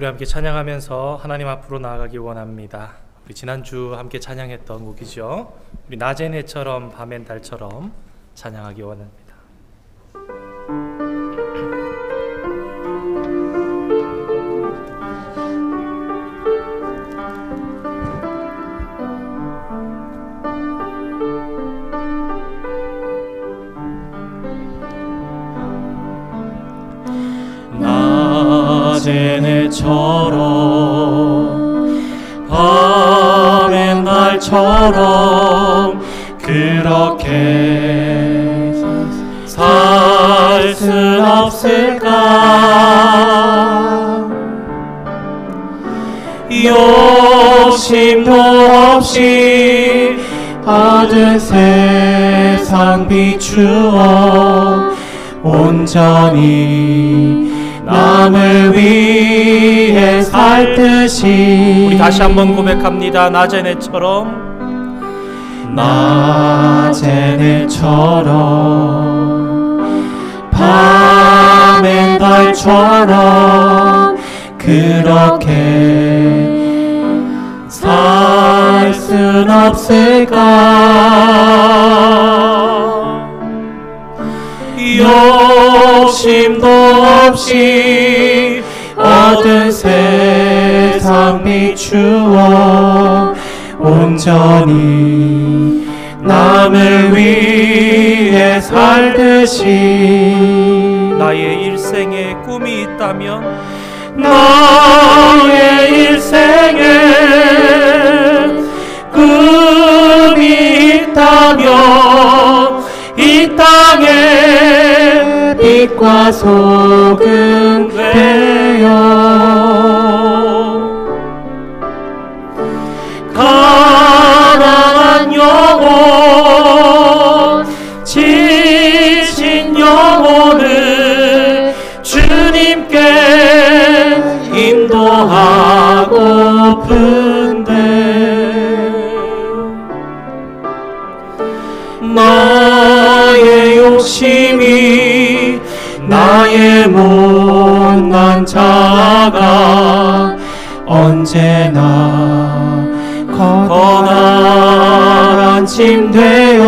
우리 함께 찬양하면서 하나님 앞으로 나아가기 원합니다. 우리 지난주 함께 찬양했던 곡이죠. 우리 낮엔 해처럼 밤엔 달처럼 찬양하기 원합니다. 낮엔 해처럼 밤엔 달처럼 그렇게 살 순 없을까? 욕심도 없이 얻은 세상 비추어 온전히 남을 위해 살 듯이. 우리 다시 한번 고백합니다. 낮엔 해처럼 낮엔 해처럼 밤엔 달처럼 그렇게 살 순 없을까? 욕심도 없이 얻은 세상 비추어 온전히 남을 위해 살듯이. 나의 일생에 꿈이 있다면 나의 일생에 꿈이 있다면 이 땅에 빛과 소금 되어 가난한 영혼 지친 영혼을 주님께 인도하고픈데 나의 욕심이 나의 못난 자아가 언제나 거나란 짐 되어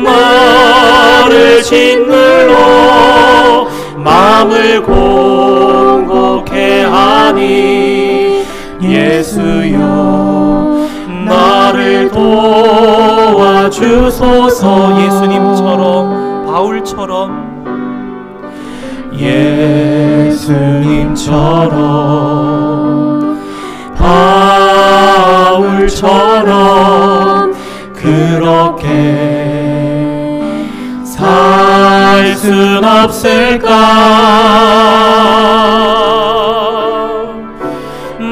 나를 짓눌러 마음을 공곡해 하니 예수여 나를 도와주소서. 예수님처럼 바울처럼 예수님처럼 바울처럼 그렇게 살 순 없을까?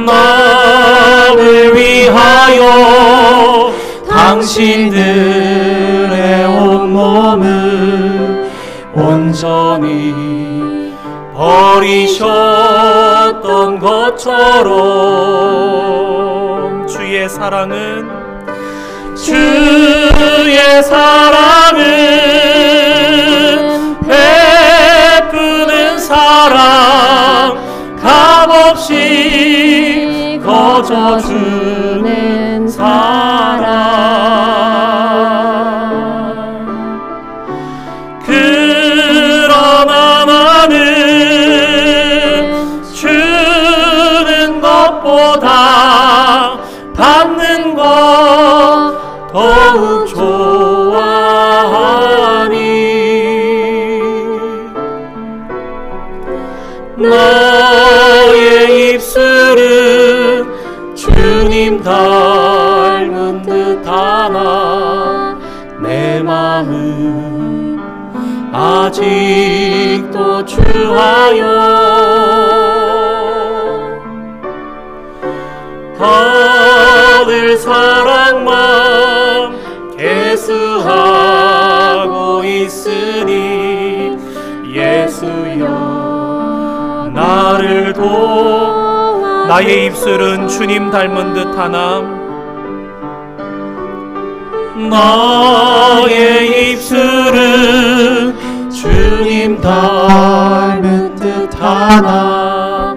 나를 위하여 당신들의 온몸을 온전히 버리셨던 것처럼 주의 사랑은 베푸는 사랑 값없이 거저주는 사랑. 그러나 나는 주는 것보다 받는 것 더욱 좋아하니 나의 입술은 주님 닮은 듯하나 내 마음은 아직도 주하여 받을 사랑만 계수하고 있으니 예수여 나를 도와. 나의 입술은 주님 닮은 듯하나 나의 입술은 주님 닮은 듯하나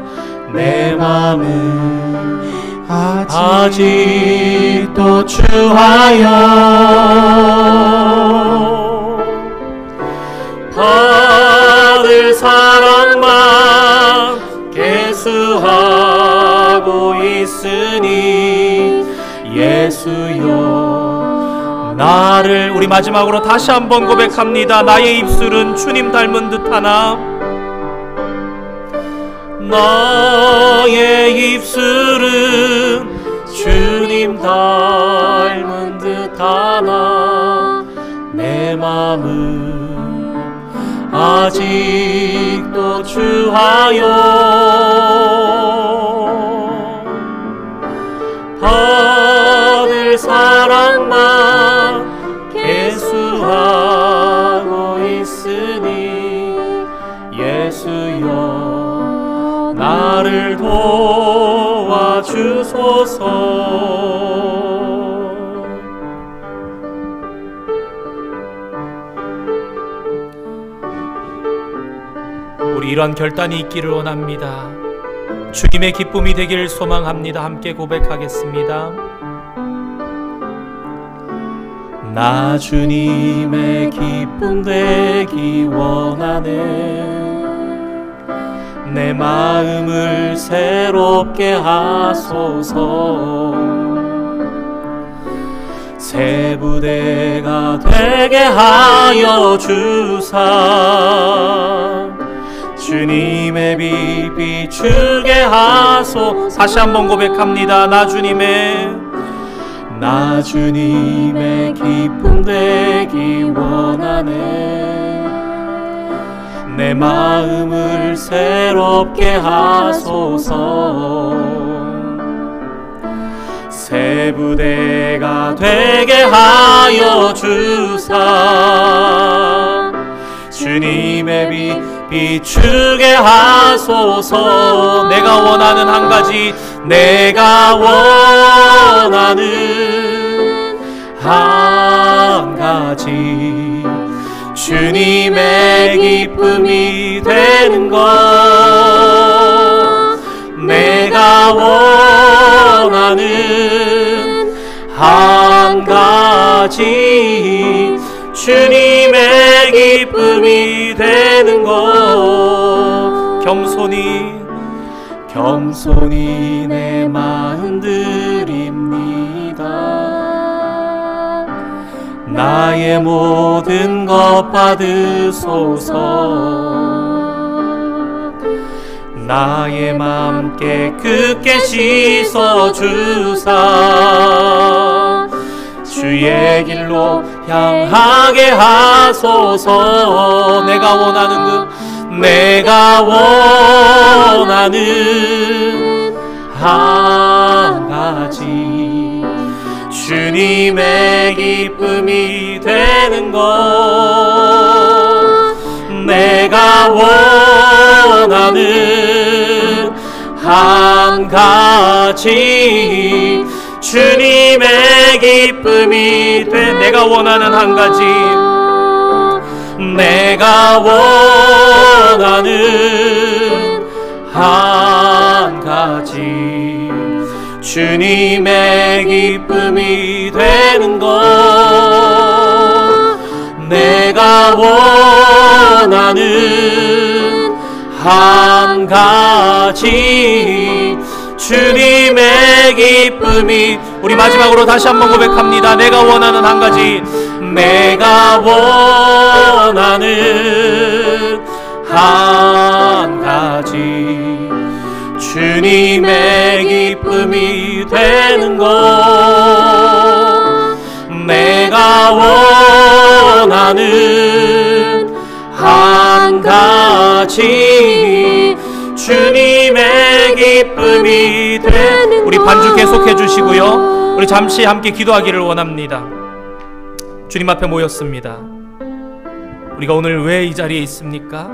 내 맘은 아직도 주하여 받을 사랑만 계수하고 있으니 예수여 나를 우리 마지막으로 다시 한번 고백합니다. 나의 입술은 주님 닮은 듯하나 나의 입술은 주님 닮은 듯하나 내 맘은 아직도 주하여 받을 사랑만 계수하고 있으니 예수여 나를 도와주소서. 우리 이러한 결단이 있기를 원합니다. 주님의 기쁨이 되기를 소망합니다. 함께 고백하겠습니다. 나 주님의 기쁨 되기 원하네. 내 마음을 새롭게 하소서. 새 부대가 되게 하여 주사 주님의 빛 비추게 하소. 다시 한번 고백합니다. 나 주님의 기쁨 되기 원하네. 내 마음을 새롭게 하소서. 새 부대가 되게 하여 주사 주님의 빛 비추게 하소서. 내가 원하는 한 가지, 내가 원하는 한 가지, 주님의 기쁨이 되는 것. 내가 원하는 한 가지, 주님의 기쁨이 되는 것. 겸손히 내 마음 드립니다. 나의 모든 것 받으소서. 나의 맘 깨끗게 씻어주사 주의 길로 향하게 하소서. 내가 원하는 한 가지, 주님의 기쁨이 되는 것. 내가 원하는 한 가지, 주님의 기쁨이 돼. 내가 원하는 한 가지, 내가 원하는 한 가지, 주님의 기쁨이 되는 것. 내가 원하는 한 가지, 주님의 기쁨이. 우리 마지막으로 다시 한번 고백합니다. 내가 원하는 한 가지, 내가 원하는 한 가지, 주님의 기쁨이 되는 것. 내가 원하는 한 가지, 주님의 기쁨이 되는 것. 우리 반주 계속해 주시고요. 우리 잠시 함께 기도하기를 원합니다. 주님 앞에 모였습니다. 우리가 오늘 왜 이 자리에 있습니까?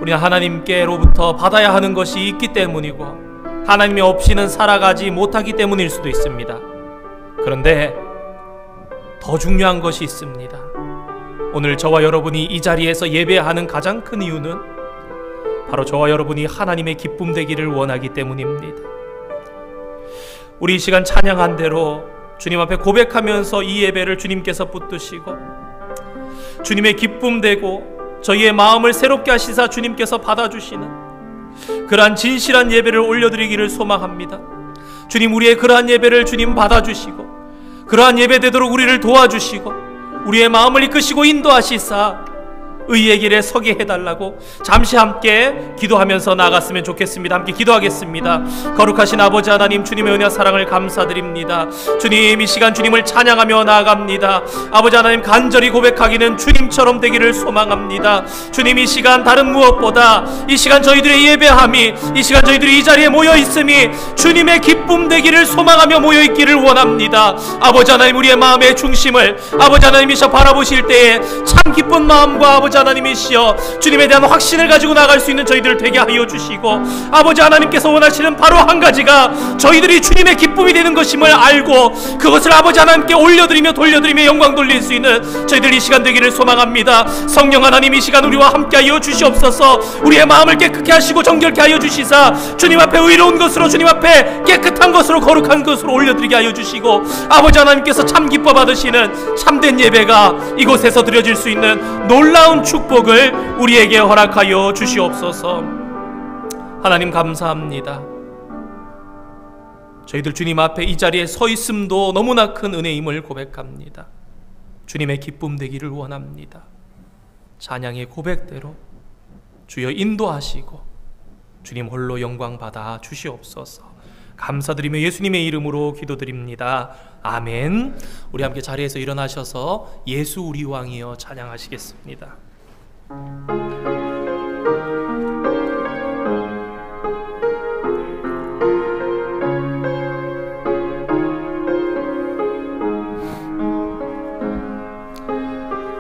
우리는 하나님께로부터 받아야 하는 것이 있기 때문이고 하나님이 없이는 살아가지 못하기 때문일 수도 있습니다. 그런데 더 중요한 것이 있습니다. 오늘 저와 여러분이 이 자리에서 예배하는 가장 큰 이유는 바로 저와 여러분이 하나님의 기쁨 되기를 원하기 때문입니다. 우리 이 시간 찬양한 대로 주님 앞에 고백하면서 이 예배를 주님께서 붙드시고 주님의 기쁨 되고 저희의 마음을 새롭게 하시사 주님께서 받아주시는 그러한 진실한 예배를 올려드리기를 소망합니다. 주님, 우리의 그러한 예배를 주님 받아주시고 그러한 예배 되도록 우리를 도와주시고 우리의 마음을 이끄시고 인도하시사 의의 길에 서게 해달라고 잠시 함께 기도하면서 나아갔으면 좋겠습니다. 함께 기도하겠습니다. 거룩하신 아버지 하나님, 주님의 은혜와 사랑을 감사드립니다. 주님, 이 시간 주님을 찬양하며 나아갑니다. 아버지 하나님, 간절히 고백하기는 주님처럼 되기를 소망합니다. 주님, 이 시간 다른 무엇보다 이 시간 저희들의 예배함이, 이 시간 저희들이 이 자리에 모여있음이 주님의 기쁨 되기를 소망하며 모여있기를 원합니다. 아버지 하나님, 우리의 마음의 중심을 아버지 하나님이셔 바라보실 때에 참 기쁜 마음과 아버지 하나님이시여 주님에 대한 확신을 가지고 나갈 수 있는 저희들 되게 하여 주시고, 아버지 하나님께서 원하시는 바로 한 가지가 저희들이 주님의 기쁨이 되는 것임을 알고 그것을 아버지 하나님께 올려드리며 돌려드리며 영광 돌릴 수 있는 저희들 이 시간 되기를 소망합니다. 성령 하나님, 이 시간 우리와 함께 하여 주시옵소서. 우리의 마음을 깨끗게 하시고 정결케 하여 주시사 주님 앞에 의로운 것으로, 주님 앞에 깨끗한 것으로, 거룩한 것으로 올려드리게 하여 주시고, 아버지 하나님께서 참 기뻐 받으시는 참된 예배가 이곳에서 드려질 수 있는 놀라운 축복을 우리에게 허락하여 주시옵소서. 하나님 감사합니다. 저희들 주님 앞에 이 자리에 서 있음도 너무나 큰 은혜임을 고백합니다. 주님의 기쁨 되기를 원합니다. 찬양의 고백대로 주여 인도하시고 주님 홀로 영광 받아 주시옵소서. 감사드리며 예수님의 이름으로 기도드립니다. 아멘. 우리 함께 자리에서 일어나셔서 예수 우리 왕이여 찬양하시겠습니다.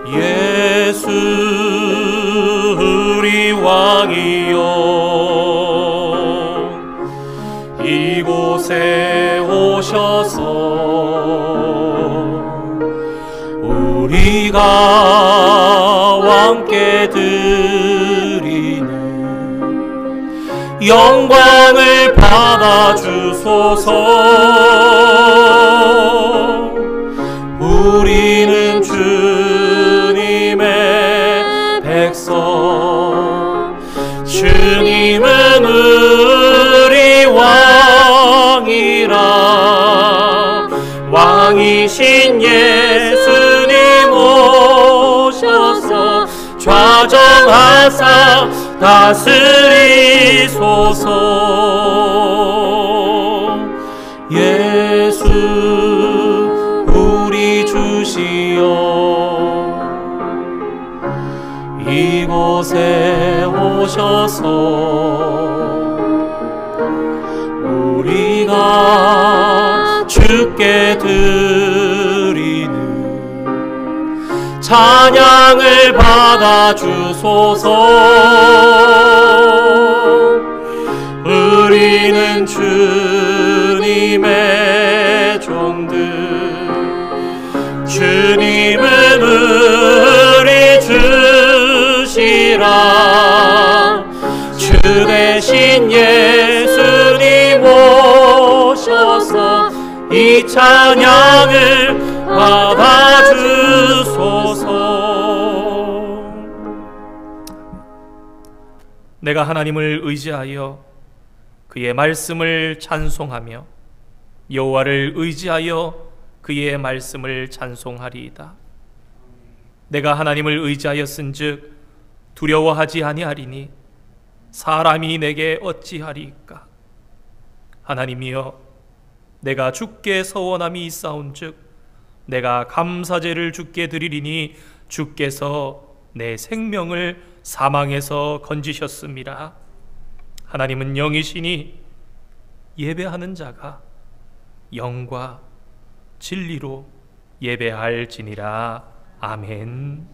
예수 우리 왕이여 이곳에 오셔서 우리가 왕께 드리는 영광을 받아주소서. 우리는 주님의 백성, 주님은 우리 왕이라. 왕이신 예수님 오셔서 좌정하사 다스리소서. 예수 우리 주시여 이곳에 오셔서 우리가 주께 드리는 찬양을 받아주소서. 우리는 주님의 종들, 주님은 우리 주시라. 주 대신 예수님 오셔서 이 찬양을 받아주소서. 내가 하나님을 의지하여 그의 말씀을 찬송하며 여호와를 의지하여 그의 말씀을 찬송하리이다. 내가 하나님을 의지하였은즉 두려워하지 아니하리니 사람이 내게 어찌하리이까. 하나님이여, 내가 주께 서원함이 있사온즉 내가 감사제를 주께 드리리니 주께서 내 생명을 사망에서 건지셨음이라. 하나님은 영이시니 예배하는 자가 영과 진리로 예배할지니라. 아멘.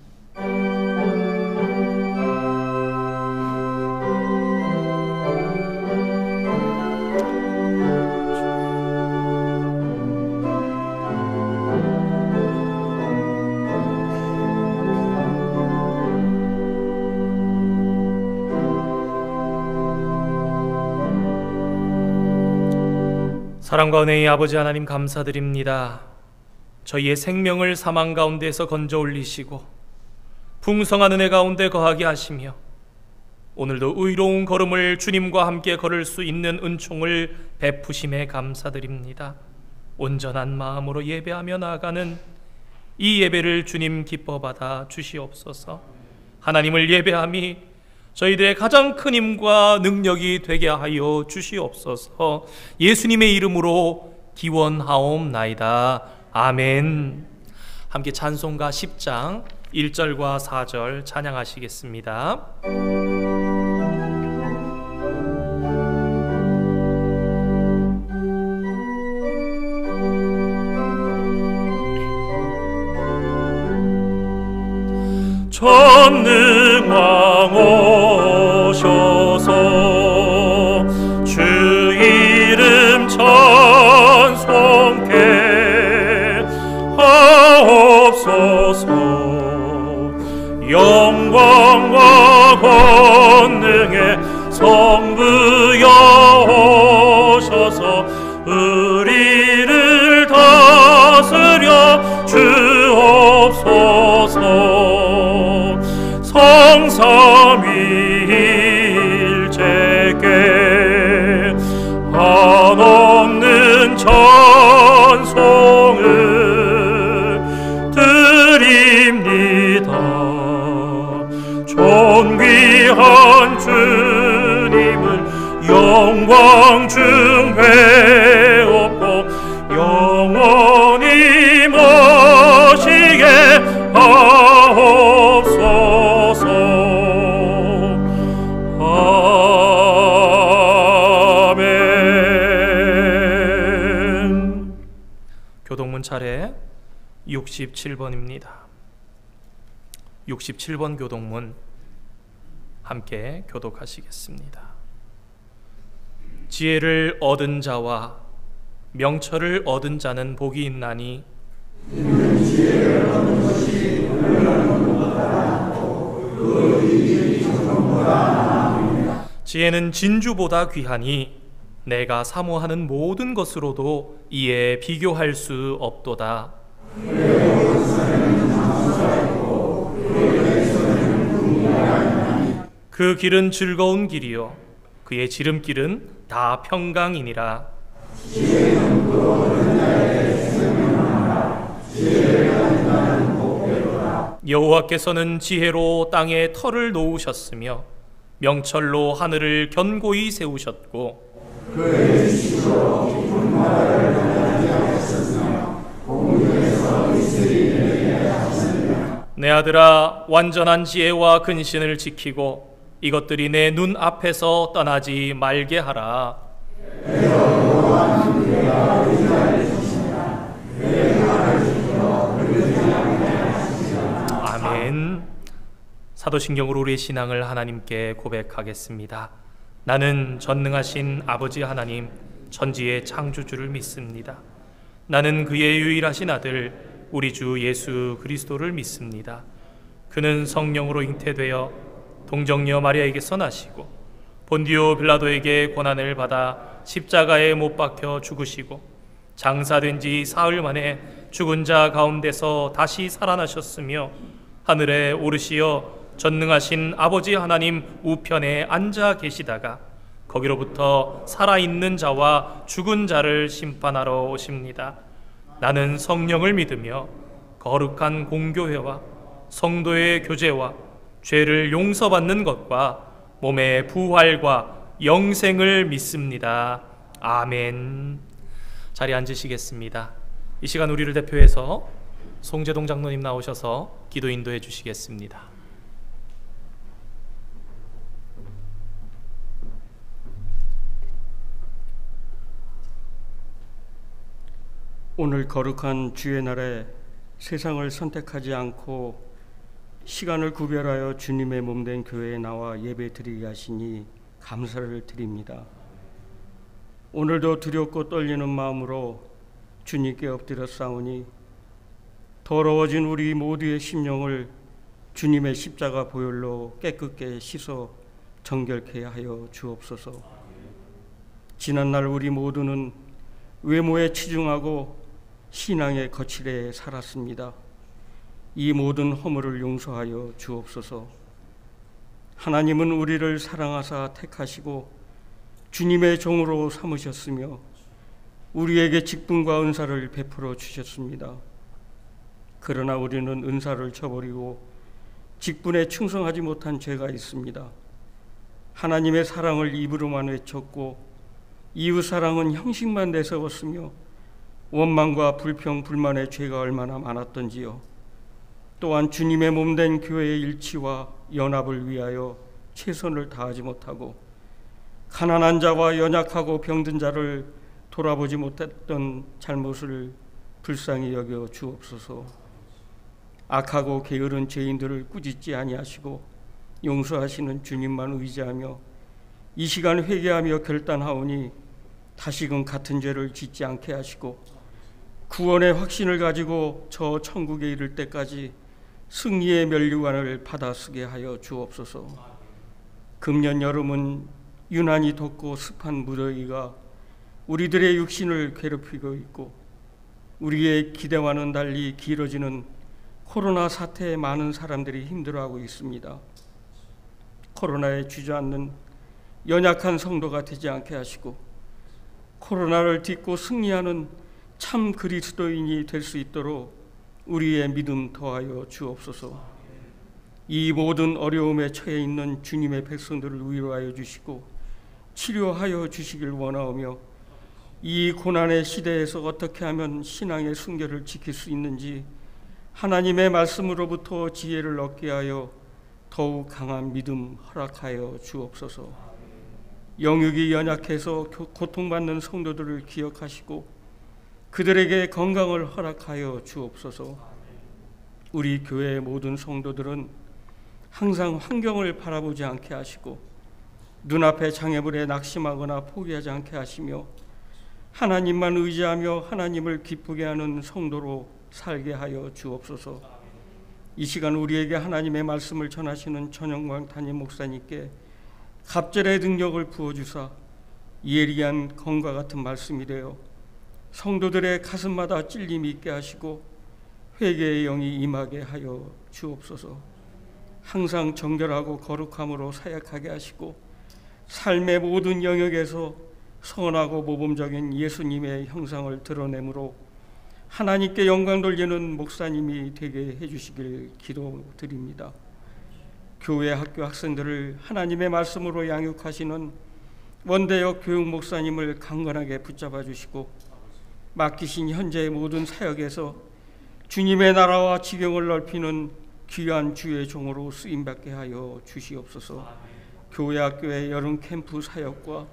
사랑과 은혜의 아버지 하나님 감사드립니다. 저희의 생명을 사망 가운데서 건져 올리시고 풍성한 은혜 가운데 거하게 하시며 오늘도 의로운 걸음을 주님과 함께 걸을 수 있는 은총을 베푸심에 감사드립니다. 온전한 마음으로 예배하며 나아가는 이 예배를 주님 기뻐 받아 주시옵소서. 하나님을 예배함이 저희들의 가장 큰 힘과 능력이 되게 하여 주시옵소서. 예수님의 이름으로 기원하옵나이다. 아멘. 함께 찬송가 10장 1절과 4절 찬양하시겠습니다. 전능왕 오셔서 주 이름 찬송케 하옵소서. 영광과 권능의 성부여 오셔서 우리를 다스려 주옵소서. 성삼위일체께 한없는 찬송을 드립니다. 존귀한 주님을 영광 중배 없고 영원히 모시게 하옵소서. 아멘. 교동문 차례 67번입니다. 67번 교동문 함께 교독하시겠습니다. 지혜를 얻은 자와 명철을 얻은 자는 복이 있나니 이는 지혜를 얻는 것이 은혜를 것보다 낫고 그 이익이 적금보다 나음이니라. 지혜는 진주보다 귀하니 내가 사모하는 모든 것으로도 이에 비교할 수 없도다. 그 길은 즐거운 길이요 그의 지름길은 다 평강이니라. 지혜는 그 얻은 자에게 생명하라. 지혜를 가진 자는 복되도다. 여호와께서는 지혜로 땅에 터를 놓으셨으며 명철로 하늘을 견고히 세우셨고 그의 지식으로 깊은 바다를 가다하지 않았으며 공중에서 이슬이 내리게 하셨으며. 내 아들아, 완전한 지혜와 근신을 지키고 이것들이 내 눈 앞에서 떠나지 말게 하라. 아멘. 사도신경으로 우리의 신앙을 하나님께 고백하겠습니다. 나는 전능하신 아버지 하나님, 천지의 창조주를 믿습니다. 나는 그의 유일하신 아들 우리 주 예수 그리스도를 믿습니다. 그는 성령으로 잉태되어 동정녀 마리아에게서 나시고 본디오 빌라도에게 고난을 받아 십자가에 못 박혀 죽으시고 장사된 지 사흘 만에 죽은 자 가운데서 다시 살아나셨으며 하늘에 오르시어 전능하신 아버지 하나님 우편에 앉아 계시다가 거기로부터 살아있는 자와 죽은 자를 심판하러 오십니다. 나는 성령을 믿으며 거룩한 공교회와 성도의 교제와 죄를 용서받는 것과 몸의 부활과 영생을 믿습니다. 아멘. 자리에 앉으시겠습니다. 이 시간 우리를 대표해서 송재동 장로님 나오셔서 기도 인도해 주시겠습니다. 오늘 거룩한 주의 날에 세상을 선택하지 않고 시간을 구별하여 주님의 몸된 교회에 나와 예배드리게 하시니 감사를 드립니다. 오늘도 두렵고 떨리는 마음으로 주님께 엎드려 싸우니 더러워진 우리 모두의 심령을 주님의 십자가 보혈로 깨끗게 씻어 정결케 하여 주옵소서. 지난날 우리 모두는 외모에 치중하고 신앙의 거칠에 살았습니다. 이 모든 허물을 용서하여 주옵소서. 하나님은 우리를 사랑하사 택하시고 주님의 종으로 삼으셨으며 우리에게 직분과 은사를 베풀어 주셨습니다. 그러나 우리는 은사를 저버리고 직분에 충성하지 못한 죄가 있습니다. 하나님의 사랑을 입으로만 외쳤고 이웃사랑은 형식만 내세웠으며 원망과 불평, 불만의 죄가 얼마나 많았던지요. 또한 주님의 몸된 교회의 일치와 연합을 위하여 최선을 다하지 못하고 가난한 자와 연약하고 병든 자를 돌아보지 못했던 잘못을 불쌍히 여겨 주옵소서. 악하고 게으른 죄인들을 꾸짖지 아니하시고 용서하시는 주님만 의지하며 이 시간 회개하며 결단하오니 다시금 같은 죄를 짓지 않게 하시고 구원의 확신을 가지고 저 천국에 이를 때까지 승리의 면류관을 받아쓰게 하여 주옵소서. 금년 여름은 유난히 덥고 습한 무더위가 우리들의 육신을 괴롭히고 있고 우리의 기대와는 달리 길어지는 코로나 사태에 많은 사람들이 힘들어하고 있습니다. 코로나에 주저앉는 연약한 성도가 되지 않게 하시고 코로나를 딛고 승리하는 참 그리스도인이 될 수 있도록 우리의 믿음 더하여 주옵소서. 이 모든 어려움에 처해 있는 주님의 백성들을 위로하여 주시고 치료하여 주시길 원하오며 이 고난의 시대에서 어떻게 하면 신앙의 순결을 지킬 수 있는지 하나님의 말씀으로부터 지혜를 얻게 하여 더욱 강한 믿음 허락하여 주옵소서. 영육이 연약해서 고통받는 성도들을 기억하시고 그들에게 건강을 허락하여 주옵소서. 우리 교회의 모든 성도들은 항상 환경을 바라보지 않게 하시고 눈앞의 장애물에 낙심하거나 포기하지 않게 하시며 하나님만 의지하며 하나님을 기쁘게 하는 성도로 살게 하여 주옵소서. 이 시간 우리에게 하나님의 말씀을 전하시는 전영광 담임 목사님께 갑절의 능력을 부어주사 예리한 검과 같은 말씀이 되어 성도들의 가슴마다 찔림이 있게 하시고 회개의 영이 임하게 하여 주옵소서. 항상 정결하고 거룩함으로 사역하게 하시고 삶의 모든 영역에서 선하고 모범적인 예수님의 형상을 드러내므로 하나님께 영광 돌리는 목사님이 되게 해주시길 기도드립니다. 교회 학교 학생들을 하나님의 말씀으로 양육하시는 원대역 교육 목사님을 강건하게 붙잡아 주시고 맡기신 현재의 모든 사역에서 주님의 나라와 지경을 넓히는 귀한 주의 종으로 쓰임받게 하여 주시옵소서. 교회 학교의 여름 캠프 사역과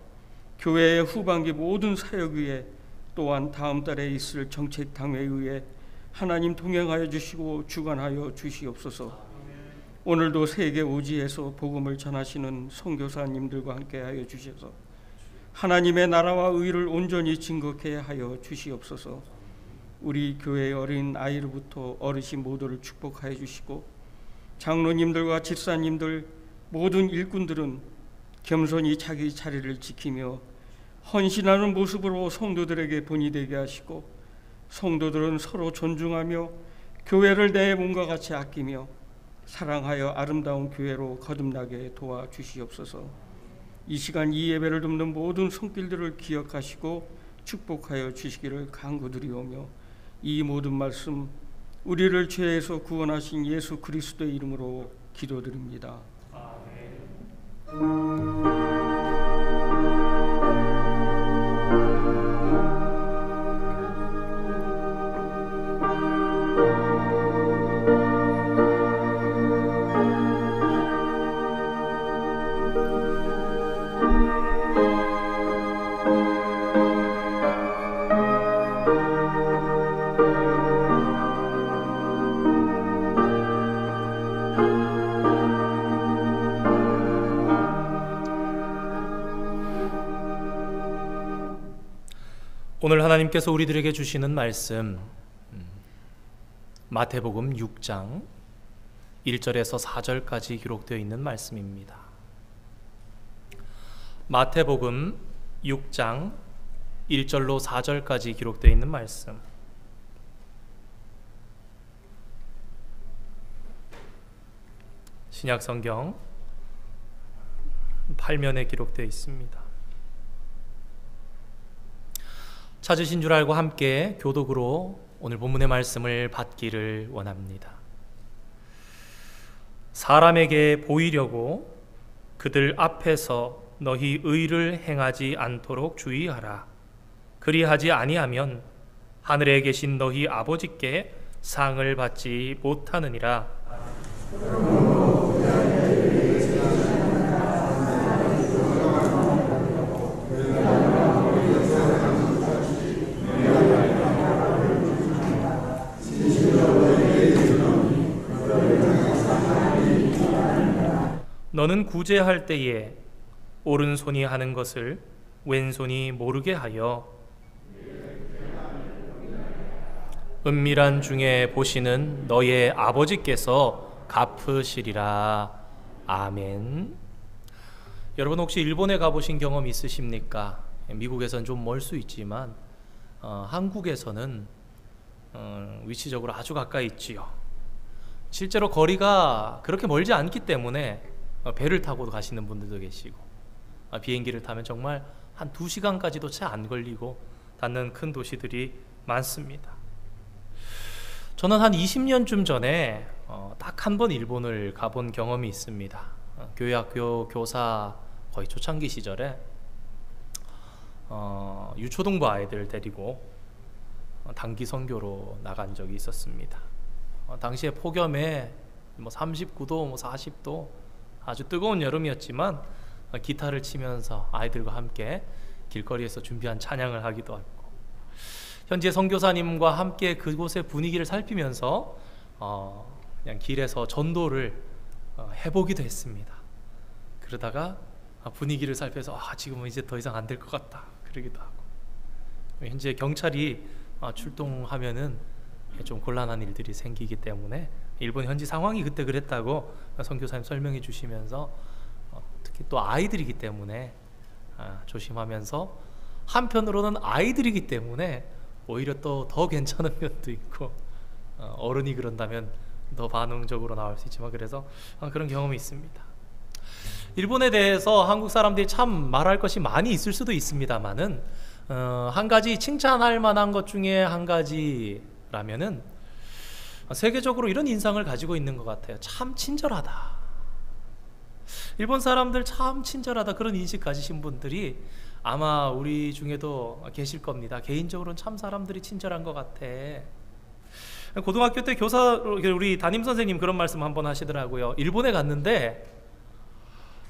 교회의 후반기 모든 사역 위에 또한 다음 달에 있을 정책 당회의에 하나님 동행하여 주시고 주관하여 주시옵소서. 오늘도 세계 오지에서 복음을 전하시는 선교사님들과 함께하여 주셔서 하나님의 나라와 의를 온전히 증거케 하여 주시옵소서. 우리 교회의 어린 아이로부터 어르신 모두를 축복하여 주시고 장로님들과 집사님들 모든 일꾼들은 겸손히 자기 자리를 지키며 헌신하는 모습으로 성도들에게 본이 되게 하시고 성도들은 서로 존중하며 교회를 내 몸과 같이 아끼며 사랑하여 아름다운 교회로 거듭나게 도와주시옵소서. 이 시간 이 예배를 돕는 모든 손길들을 기억하시고 축복하여 주시기를 간구드리오며 이 모든 말씀 우리를 죄에서 구원하신 예수 그리스도의 이름으로 기도드립니다. 아멘. 오늘 하나님께서 우리들에게 주시는 말씀 마태복음 6장 1절에서 4절까지 기록되어 있는 말씀입니다. 마태복음 6장 1절로 4절까지 기록되어 있는 말씀. 신약성경 8면에 기록되어 있습니다. 찾으신 줄 알고 함께 교독으로 오늘 본문의 말씀을 받기를 원합니다. 사람에게 보이려고 그들 앞에서 너희 의를 행하지 않도록 주의하라. 그리하지 아니하면 하늘에 계신 너희 아버지께 상을 받지 못하느니라. 너는 구제할 때에 오른손이 하는 것을 왼손이 모르게 하여 은밀한 중에 보시는 너의 아버지께서 갚으시리라. 아멘. 여러분 혹시 일본에 가보신 경험 있으십니까? 미국에서는 좀 멀 수 있지만 한국에서는 위치적으로 아주 가까이 있지요. 실제로 거리가 그렇게 멀지 않기 때문에 배를 타고 가시는 분들도 계시고 비행기를 타면 정말 한 2시간까지도 채 안 걸리고 닿는 큰 도시들이 많습니다. 저는 한 20년쯤 전에 딱 한 번 일본을 가본 경험이 있습니다. 교회학교 교사 거의 초창기 시절에 유초등부 아이들 데리고 단기 선교로 나간 적이 있었습니다. 당시에 폭염에 39도, 40도 아주 뜨거운 여름이었지만 기타를 치면서 아이들과 함께 길거리에서 준비한 찬양을 하기도 하고 현지의 선교사님과 함께 그곳의 분위기를 살피면서 그냥 길에서 전도를 해보기도 했습니다. 그러다가 분위기를 살펴서 지금은 이제 더 이상 안 될 것 같다 그러기도 하고 현재 경찰이 출동하면은 좀 곤란한 일들이 생기기 때문에 일본 현지 상황이 그때 그랬다고 선교사님 설명해 주시면서 특히 또 아이들이기 때문에 조심하면서 한편으로는 아이들이기 때문에 오히려 또 더 괜찮은 면도 있고 어른이 그런다면 더 반응적으로 나올 수 있지만 그래서 그런 경험이 있습니다. 일본에 대해서 한국 사람들이 참 말할 것이 많이 있을 수도 있습니다만은 한 가지 칭찬할 만한 것 중에 한 가지라면은 세계적으로 이런 인상을 가지고 있는 것 같아요. 참 친절하다. 일본 사람들 참 친절하다 그런 인식 가지신 분들이 아마 우리 중에도 계실 겁니다. 개인적으로는 참 사람들이 친절한 것 같아. 고등학교 때 교사로 우리 담임 선생님 그런 말씀 한번 하시더라고요. 일본에 갔는데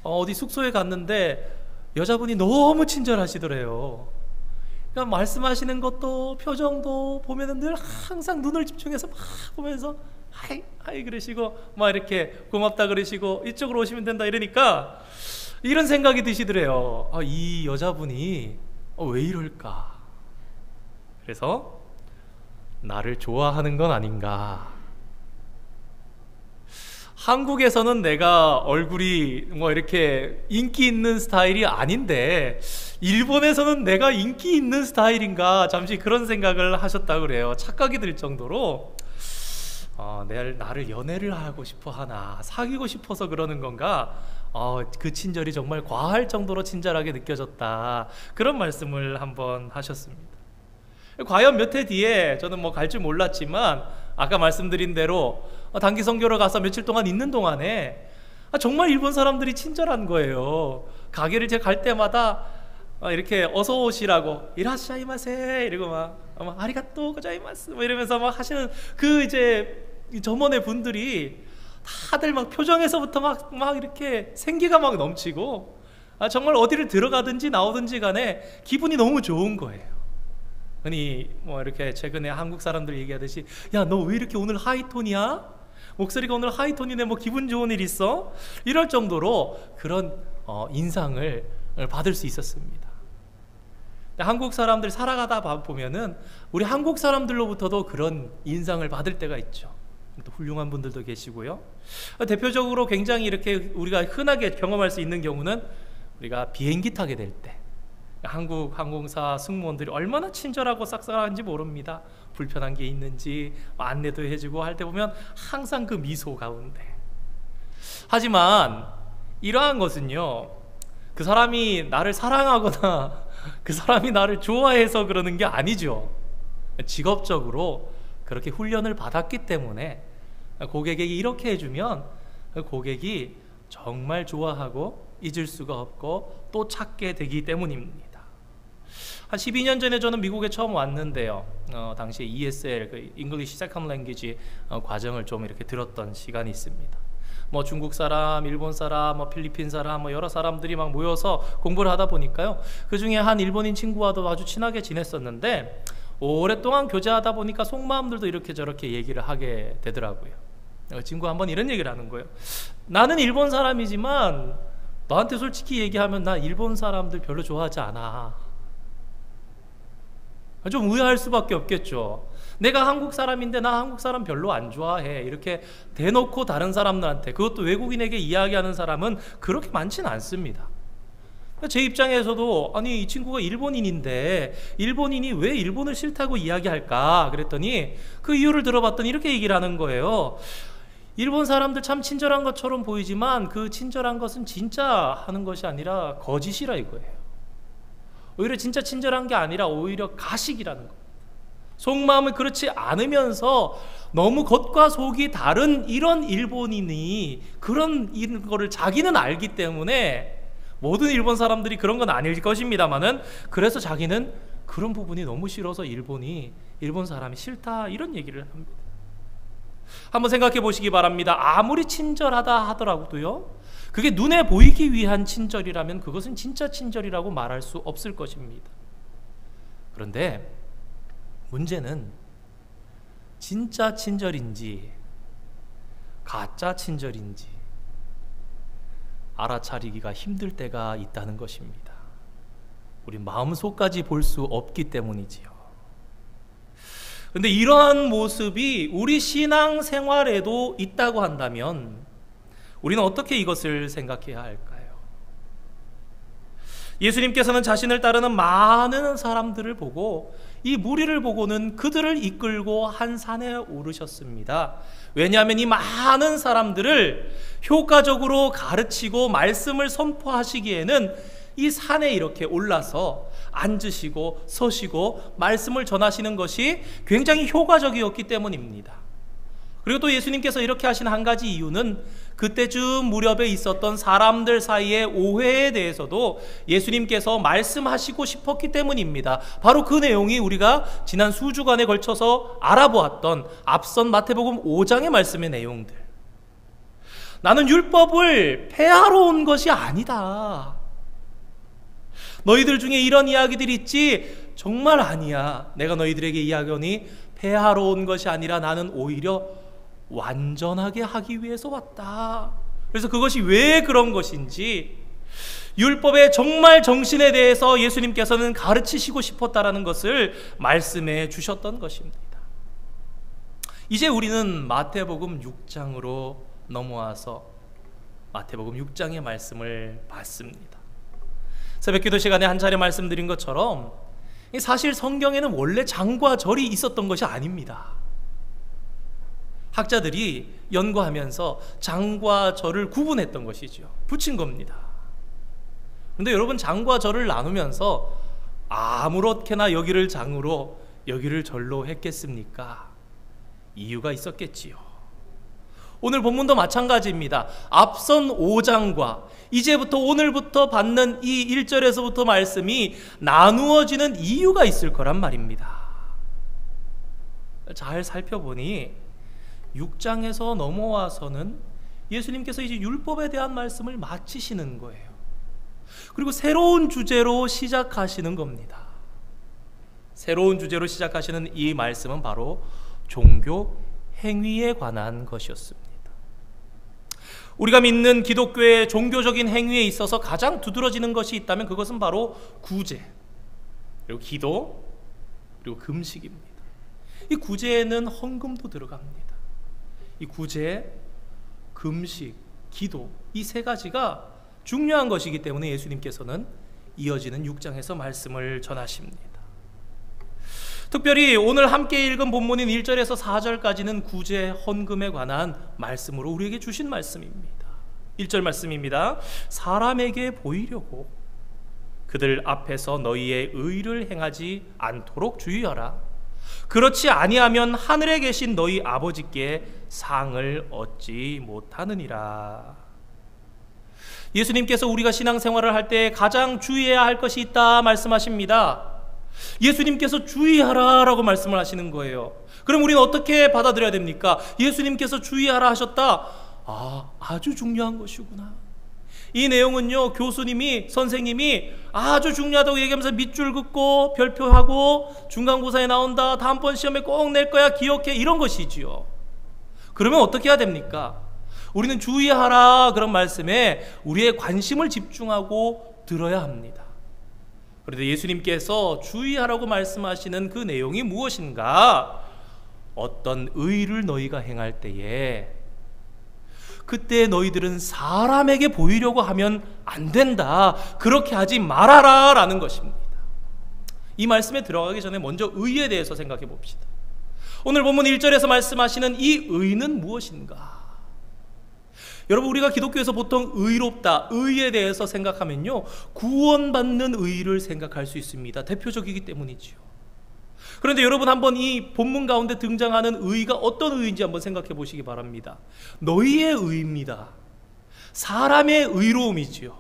어디 숙소에 갔는데 여자분이 너무 친절하시더래요. 그러니까 말씀하시는 것도 표정도 보면은 늘 항상 눈을 집중해서 막 보면서 하이 그러시고 막 이렇게 고맙다 그러시고 이쪽으로 오시면 된다 이러니까 이런 생각이 드시더래요. 이 여자분이 왜 이럴까? 그래서 나를 좋아하는 건 아닌가? 한국에서는 내가 얼굴이 뭐 이렇게 인기 있는 스타일이 아닌데 일본에서는 내가 인기 있는 스타일인가? 잠시 그런 생각을 하셨다고 그래요. 착각이 들 정도로 나를 연애를 하고 싶어 하나, 사귀고 싶어서 그러는 건가? 그 친절이 정말 과할 정도로 친절하게 느껴졌다. 그런 말씀을 한번 하셨습니다. 과연 몇 해 뒤에 저는 뭐 갈 줄 몰랐지만 아까 말씀드린 대로 단기 선교를 가서 며칠 동안 있는 동안에 정말 일본 사람들이 친절한 거예요. 가게를 제가 갈 때마다 이렇게 어서 오시라고 이라샤이마세 이러고 막 아리가또 고자이마스 뭐 이러면서 막 하시는 그 이제 점원의 분들이 다들 막 표정에서부터 막 이렇게 생기가 막 넘치고 정말 어디를 들어가든지 나오든지 간에 기분이 너무 좋은 거예요. 흔히 뭐 이렇게 최근에 한국 사람들이 얘기하듯이 야, 너 왜 이렇게 오늘 하이톤이야? 목소리가 오늘 하이톤이네. 뭐 기분 좋은 일 있어? 이럴 정도로 그런 인상을 받을 수 있었습니다. 한국 사람들 살아가다 보면은 우리 한국 사람들로부터도 그런 인상을 받을 때가 있죠. 또 훌륭한 분들도 계시고요. 대표적으로 굉장히 이렇게 우리가 흔하게 경험할 수 있는 경우는 우리가 비행기 타게 될 때 한국 항공사 승무원들이 얼마나 친절하고 싹싹한지 모릅니다. 불편한 게 있는지 안내도 해주고 할 때 보면 항상 그 미소 가운데. 하지만 이러한 것은요, 그 사람이 나를 사랑하거나 그 사람이 나를 좋아해서 그러는 게 아니죠. 직업적으로 그렇게 훈련을 받았기 때문에 고객에게 이렇게 해주면 고객이 정말 좋아하고 잊을 수가 없고 또 찾게 되기 때문입니다. 한 12년 전에 저는 미국에 처음 왔는데요, 당시에 ESL, 그 English Second Language 과정을 좀 이렇게 들었던 시간이 있습니다. 뭐 중국 사람, 일본 사람, 뭐 필리핀 사람, 뭐 여러 사람들이 막 모여서 공부를 하다 보니까요, 그 중에 한 일본인 친구와도 아주 친하게 지냈었는데, 오랫동안 교제하다 보니까 속마음들도 이렇게 저렇게 얘기를 하게 되더라고요. 친구가 한번 이런 얘기를 하는 거예요. 나는 일본 사람이지만 너한테 솔직히 얘기하면 나 일본 사람들 별로 좋아하지 않아. 좀 의아할 수밖에 없겠죠. 내가 한국 사람인데 나 한국 사람 별로 안 좋아해. 이렇게 대놓고 다른 사람들한테, 그것도 외국인에게 이야기하는 사람은 그렇게 많지는 않습니다. 제 입장에서도 아니 이 친구가 일본인인데 일본인이 왜 일본을 싫다고 이야기할까 그랬더니 그 이유를 들어봤더니 이렇게 얘기를 하는 거예요. 일본 사람들 참 친절한 것처럼 보이지만 그 친절한 것은 진짜 하는 것이 아니라 거짓이라 이거예요. 오히려 진짜 친절한 게 아니라 오히려 가식이라는 거. 속마음을 그렇지 않으면서 너무 겉과 속이 다른 이런 일본인이 그런 거를 자기는 알기 때문에, 모든 일본 사람들이 그런 건 아닐 것입니다만은, 그래서 자기는 그런 부분이 너무 싫어서 일본 사람이 싫다 이런 얘기를 합니다. 한번 생각해 보시기 바랍니다. 아무리 친절하다 하더라도요, 그게 눈에 보이기 위한 친절이라면 그것은 진짜 친절이라고 말할 수 없을 것입니다. 그런데 문제는 진짜 친절인지 가짜 친절인지 알아차리기가 힘들 때가 있다는 것입니다. 우리 마음속까지 볼 수 없기 때문이지요. 그런데 이러한 모습이 우리 신앙생활에도 있다고 한다면 우리는 어떻게 이것을 생각해야 할까요? 예수님께서는 자신을 따르는 많은 사람들을 보고, 이 무리를 보고는 그들을 이끌고 한 산에 오르셨습니다. 왜냐하면 이 많은 사람들을 효과적으로 가르치고 말씀을 선포하시기에는 이 산에 이렇게 올라서 앉으시고 서시고 말씀을 전하시는 것이 굉장히 효과적이었기 때문입니다. 그리고 또 예수님께서 이렇게 하신 한 가지 이유는 그때쯤 무렵에 있었던 사람들 사이의 오해에 대해서도 예수님께서 말씀하시고 싶었기 때문입니다. 바로 그 내용이 우리가 지난 수주간에 걸쳐서 알아보았던 앞선 마태복음 5장의 말씀의 내용들. 나는 율법을 폐하러 온 것이 아니다. 너희들 중에 이런 이야기들이 있지? 정말 아니야. 내가 너희들에게 이야기하니 폐하러 온 것이 아니라 나는 오히려 완전하게 하기 위해서 왔다. 그래서 그것이 왜 그런 것인지, 율법의 정말 정신에 대해서 예수님께서는 가르치시고 싶었다라는 것을 말씀해 주셨던 것입니다. 이제 우리는 마태복음 6장으로 넘어와서 마태복음 6장의 말씀을 봤습니다. 새벽기도 시간에 한 차례 말씀드린 것처럼 사실 성경에는 원래 장과 절이 있었던 것이 아닙니다. 학자들이 연구하면서 장과 절을 구분했던 것이죠. 붙인 겁니다. 그런데 여러분, 장과 절을 나누면서 아무렇게나 여기를 장으로 여기를 절로 했겠습니까? 이유가 있었겠지요. 오늘 본문도 마찬가지입니다. 앞선 5장과 이제부터 오늘부터 받는 이 1절에서부터 말씀이 나누어지는 이유가 있을 거란 말입니다. 잘 살펴보니 6장에서 넘어와서는 예수님께서 이제 율법에 대한 말씀을 마치시는 거예요. 그리고 새로운 주제로 시작하시는 겁니다. 새로운 주제로 시작하시는 이 말씀은 바로 종교 행위에 관한 것이었습니다. 우리가 믿는 기독교의 종교적인 행위에 있어서 가장 두드러지는 것이 있다면 그것은 바로 구제, 그리고 기도, 그리고 금식입니다. 이 구제에는 헌금도 들어갑니다. 이 구제, 금식, 기도, 이 세 가지가 중요한 것이기 때문에 예수님께서는 이어지는 6장에서 말씀을 전하십니다. 특별히 오늘 함께 읽은 본문인 1절에서 4절까지는 구제 헌금에 관한 말씀으로 우리에게 주신 말씀입니다. 1절 말씀입니다. 사람에게 보이려고 그들 앞에서 너희의 의를 행하지 않도록 주의하라. 그렇지 아니하면 하늘에 계신 너희 아버지께 상을 얻지 못하느니라. 예수님께서 우리가 신앙생활을 할 때 가장 주의해야 할 것이 있다 말씀하십니다. 예수님께서 주의하라 라고 말씀을 하시는 거예요. 그럼 우리는 어떻게 받아들여야 됩니까? 예수님께서 주의하라 하셨다. 아주 중요한 것이구나. 이 내용은요, 교수님이, 선생님이 아주 중요하다고 얘기하면서 밑줄 긋고 별표하고 중간고사에 나온다, 다음번 시험에 꼭 낼 거야, 기억해, 이런 것이지요. 그러면 어떻게 해야 됩니까? 우리는 주의하라 그런 말씀에 우리의 관심을 집중하고 들어야 합니다. 그런데 예수님께서 주의하라고 말씀하시는 그 내용이 무엇인가? 어떤 의를 너희가 행할 때에 그때 너희들은 사람에게 보이려고 하면 안 된다. 그렇게 하지 말아라 라는 것입니다. 이 말씀에 들어가기 전에 먼저 의에 대해서 생각해 봅시다. 오늘 본문 1절에서 말씀하시는 이 의는 무엇인가? 여러분, 우리가 기독교에서 보통 의롭다, 의에 대해서 생각하면요, 구원받는 의를 생각할 수 있습니다. 대표적이기 때문이지요. 그런데 여러분, 한번 이 본문 가운데 등장하는 의가 어떤 의인지 한번 생각해 보시기 바랍니다. 너희의 의입니다. 사람의 의로움이지요.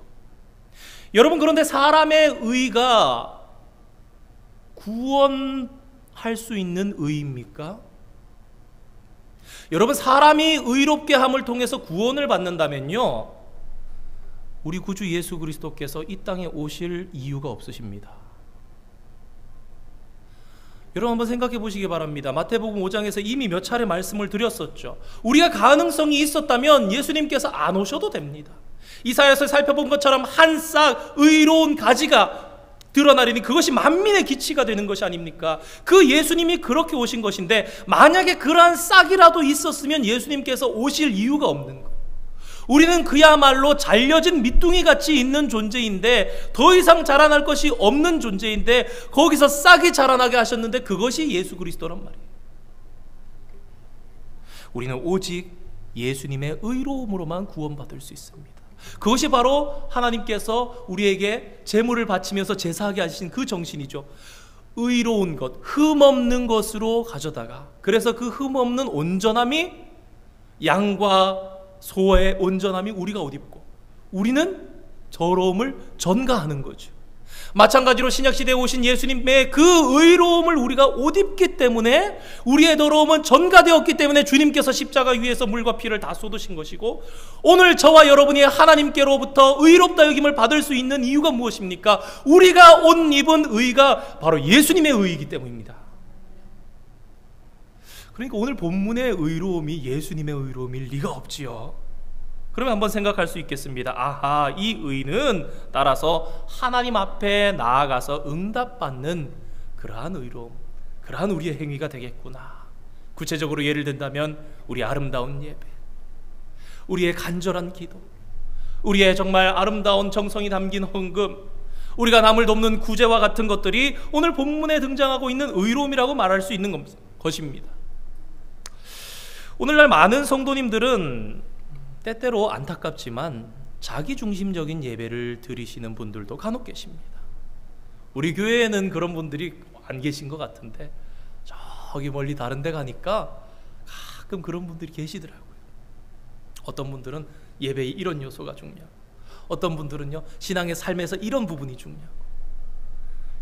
여러분, 그런데 사람의 의가 구원할 수 있는 의입니까? 여러분, 사람이 의롭게 함을 통해서 구원을 받는다면요, 우리 구주 예수 그리스도께서 이 땅에 오실 이유가 없으십니다. 여러분, 한번 생각해 보시기 바랍니다. 마태복음 5장에서 이미 몇 차례 말씀을 드렸었죠. 우리가 가능성이 있었다면 예수님께서 안 오셔도 됩니다. 이사야서 살펴본 것처럼 한 싹 의로운 가지가 드러나리니 그것이 만민의 기치가 되는 것이 아닙니까? 그 예수님이 그렇게 오신 것인데, 만약에 그러한 싹이라도 있었으면 예수님께서 오실 이유가 없는 거예요. 우리는 그야말로 잘려진 밑둥이 같이 있는 존재인데, 더 이상 자라날 것이 없는 존재인데, 거기서 싹이 자라나게 하셨는데 그것이 예수 그리스도란 말이에요. 우리는 오직 예수님의 의로움으로만 구원받을 수 있습니다. 그것이 바로 하나님께서 우리에게 제물을 바치면서 제사하게 하신 그 정신이죠. 의로운 것, 흠없는 것으로 가져다가, 그래서 그 흠없는 온전함이, 양과 소의 온전함이 우리가 옷 입고 우리는 더러움을 전가하는 거죠. 마찬가지로 신약시대에 오신 예수님의 그 의로움을 우리가 옷 입기 때문에 우리의 더러움은 전가되었기 때문에 주님께서 십자가 위에서 물과 피를 다 쏟으신 것이고, 오늘 저와 여러분이 하나님께로부터 의롭다 여김을 받을 수 있는 이유가 무엇입니까? 우리가 옷 입은 의가 바로 예수님의 의이기 때문입니다. 그러니까 오늘 본문의 의로움이 예수님의 의로움일 리가 없지요. 그러면 한번 생각할 수 있겠습니다. 아하, 이 의는 따라서 하나님 앞에 나아가서 응답받는 그러한 의로움, 그러한 우리의 행위가 되겠구나. 구체적으로 예를 든다면 우리 아름다운 예배, 우리의 간절한 기도, 우리의 정말 아름다운 정성이 담긴 헌금, 우리가 남을 돕는 구제와 같은 것들이 오늘 본문에 등장하고 있는 의로움이라고 말할 수 있는 것입니다. 오늘날 많은 성도님들은 때때로 안타깝지만 자기중심적인 예배를 드리시는 분들도 간혹 계십니다. 우리 교회에는 그런 분들이 안 계신 것 같은데 저기 멀리 다른 데 가니까 가끔 그런 분들이 계시더라고요. 어떤 분들은 예배의 이런 요소가 중요하고, 어떤 분들은요 신앙의 삶에서 이런 부분이 중요하고,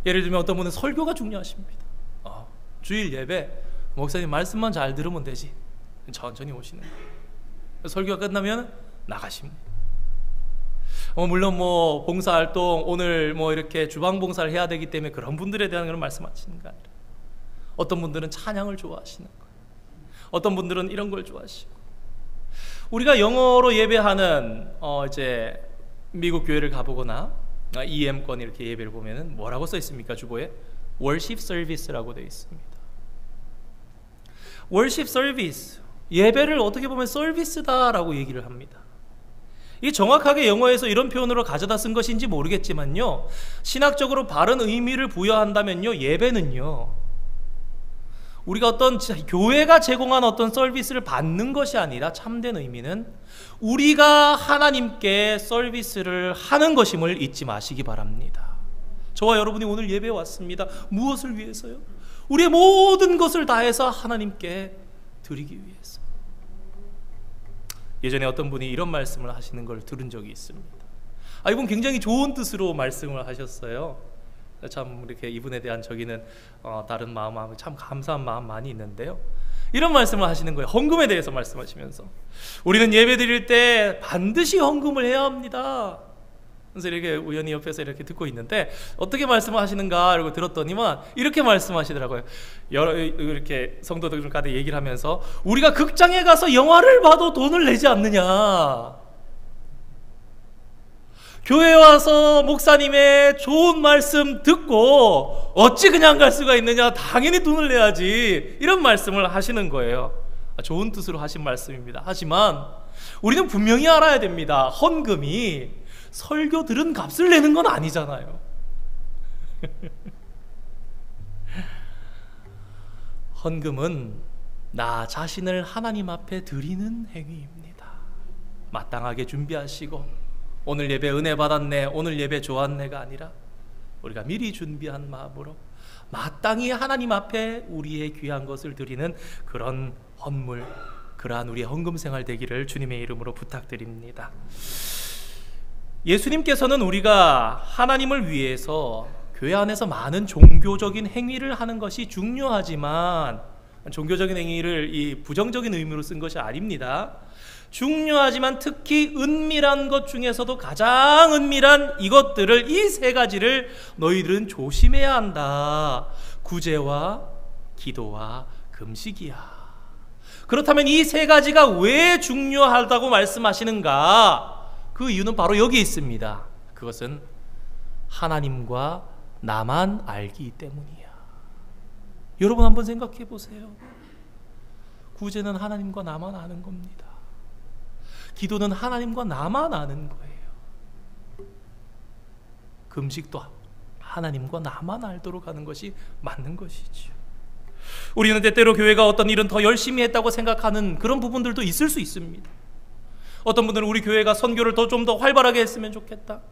예를 들면 어떤 분은 설교가 중요하십니다. 주일 예배 목사님 말씀만 잘 들으면 되지, 천천히 오시는 거예요. 설교가 끝나면 나가십니다. 물론 봉사활동, 오늘 이렇게 주방봉사를 해야 되기 때문에 그런 분들에 대한 그런 말씀하시는 거 아니라, 어떤 분들은 찬양을 좋아하시는 거예요. 어떤 분들은 이런 걸 좋아하시고, 우리가 영어로 예배하는 이제 미국 교회를 가보거나 EM권 이렇게 예배를 보면은 뭐라고 써 있습니까? 주보에 Worship Service라고 되어 있습니다. Worship Service, 예배를 어떻게 보면 서비스다라고 얘기를 합니다. 이 정확하게 영어에서 이런 표현으로 가져다 쓴 것인지 모르겠지만요, 신학적으로 바른 의미를 부여한다면요, 예배는요, 우리가 어떤 교회가 제공한 어떤 서비스를 받는 것이 아니라 참된 의미는 우리가 하나님께 서비스를 하는 것임을 잊지 마시기 바랍니다. 저와 여러분이 오늘 예배에 왔습니다. 무엇을 위해서요? 우리의 모든 것을 다해서 하나님께 드리기 위해서. 예전에 어떤 분이 이런 말씀을 하시는 걸 들은 적이 있습니다. 이분 굉장히 좋은 뜻으로 말씀을 하셨어요. 참 이렇게 이분에 대한 저기는 다른 마음하고 참 감사한 마음 많이 있는데요, 이런 말씀을 하시는 거예요. 헌금에 대해서 말씀하시면서 우리는 예배 드릴 때 반드시 헌금을 해야 합니다. 그래서 이렇게 우연히 옆에서 이렇게 듣고 있는데 어떻게 말씀하시는가 이러고 들었더니만 이렇게 말씀하시더라고요. 이렇게 성도들과도 얘기를 하면서 우리가 극장에 가서 영화를 봐도 돈을 내지 않느냐, 교회에 와서 목사님의 좋은 말씀 듣고 어찌 그냥 갈 수가 있느냐, 당연히 돈을 내야지, 이런 말씀을 하시는 거예요. 좋은 뜻으로 하신 말씀입니다. 하지만 우리는 분명히 알아야 됩니다. 헌금이 설교 들은 값을 내는 건 아니잖아요. 헌금은 나 자신을 하나님 앞에 드리는 행위입니다. 마땅하게 준비하시고 오늘 예배 은혜 받았네, 오늘 예배 좋았네가 아니라 우리가 미리 준비한 마음으로 마땅히 하나님 앞에 우리의 귀한 것을 드리는 그런 헌물, 그러한 우리의 헌금 생활 되기를 주님의 이름으로 부탁드립니다. 예수님께서는 우리가 하나님을 위해서 교회 안에서 많은 종교적인 행위를 하는 것이 중요하지만, 종교적인 행위를 이 부정적인 의미로 쓴 것이 아닙니다. 중요하지만 특히 은밀한 것 중에서도 가장 은밀한 이것들을, 이 세 가지를 너희들은 조심해야 한다. 구제와 기도와 금식이야. 그렇다면 이 세 가지가 왜 중요하다고 말씀하시는가? 그 이유는 바로 여기 있습니다. 그것은 하나님과 나만 알기 때문이야. 여러분 한번 생각해 보세요. 구제는 하나님과 나만 아는 겁니다. 기도는 하나님과 나만 아는 거예요. 금식도 하나님과 나만 알도록 하는 것이 맞는 것이죠. 우리는 때때로 교회가 어떤 일은 더 열심히 했다고 생각하는 그런 부분들도 있을 수 있습니다. 어떤 분들은 우리 교회가 선교를 좀 더 활발하게 했으면 좋겠다.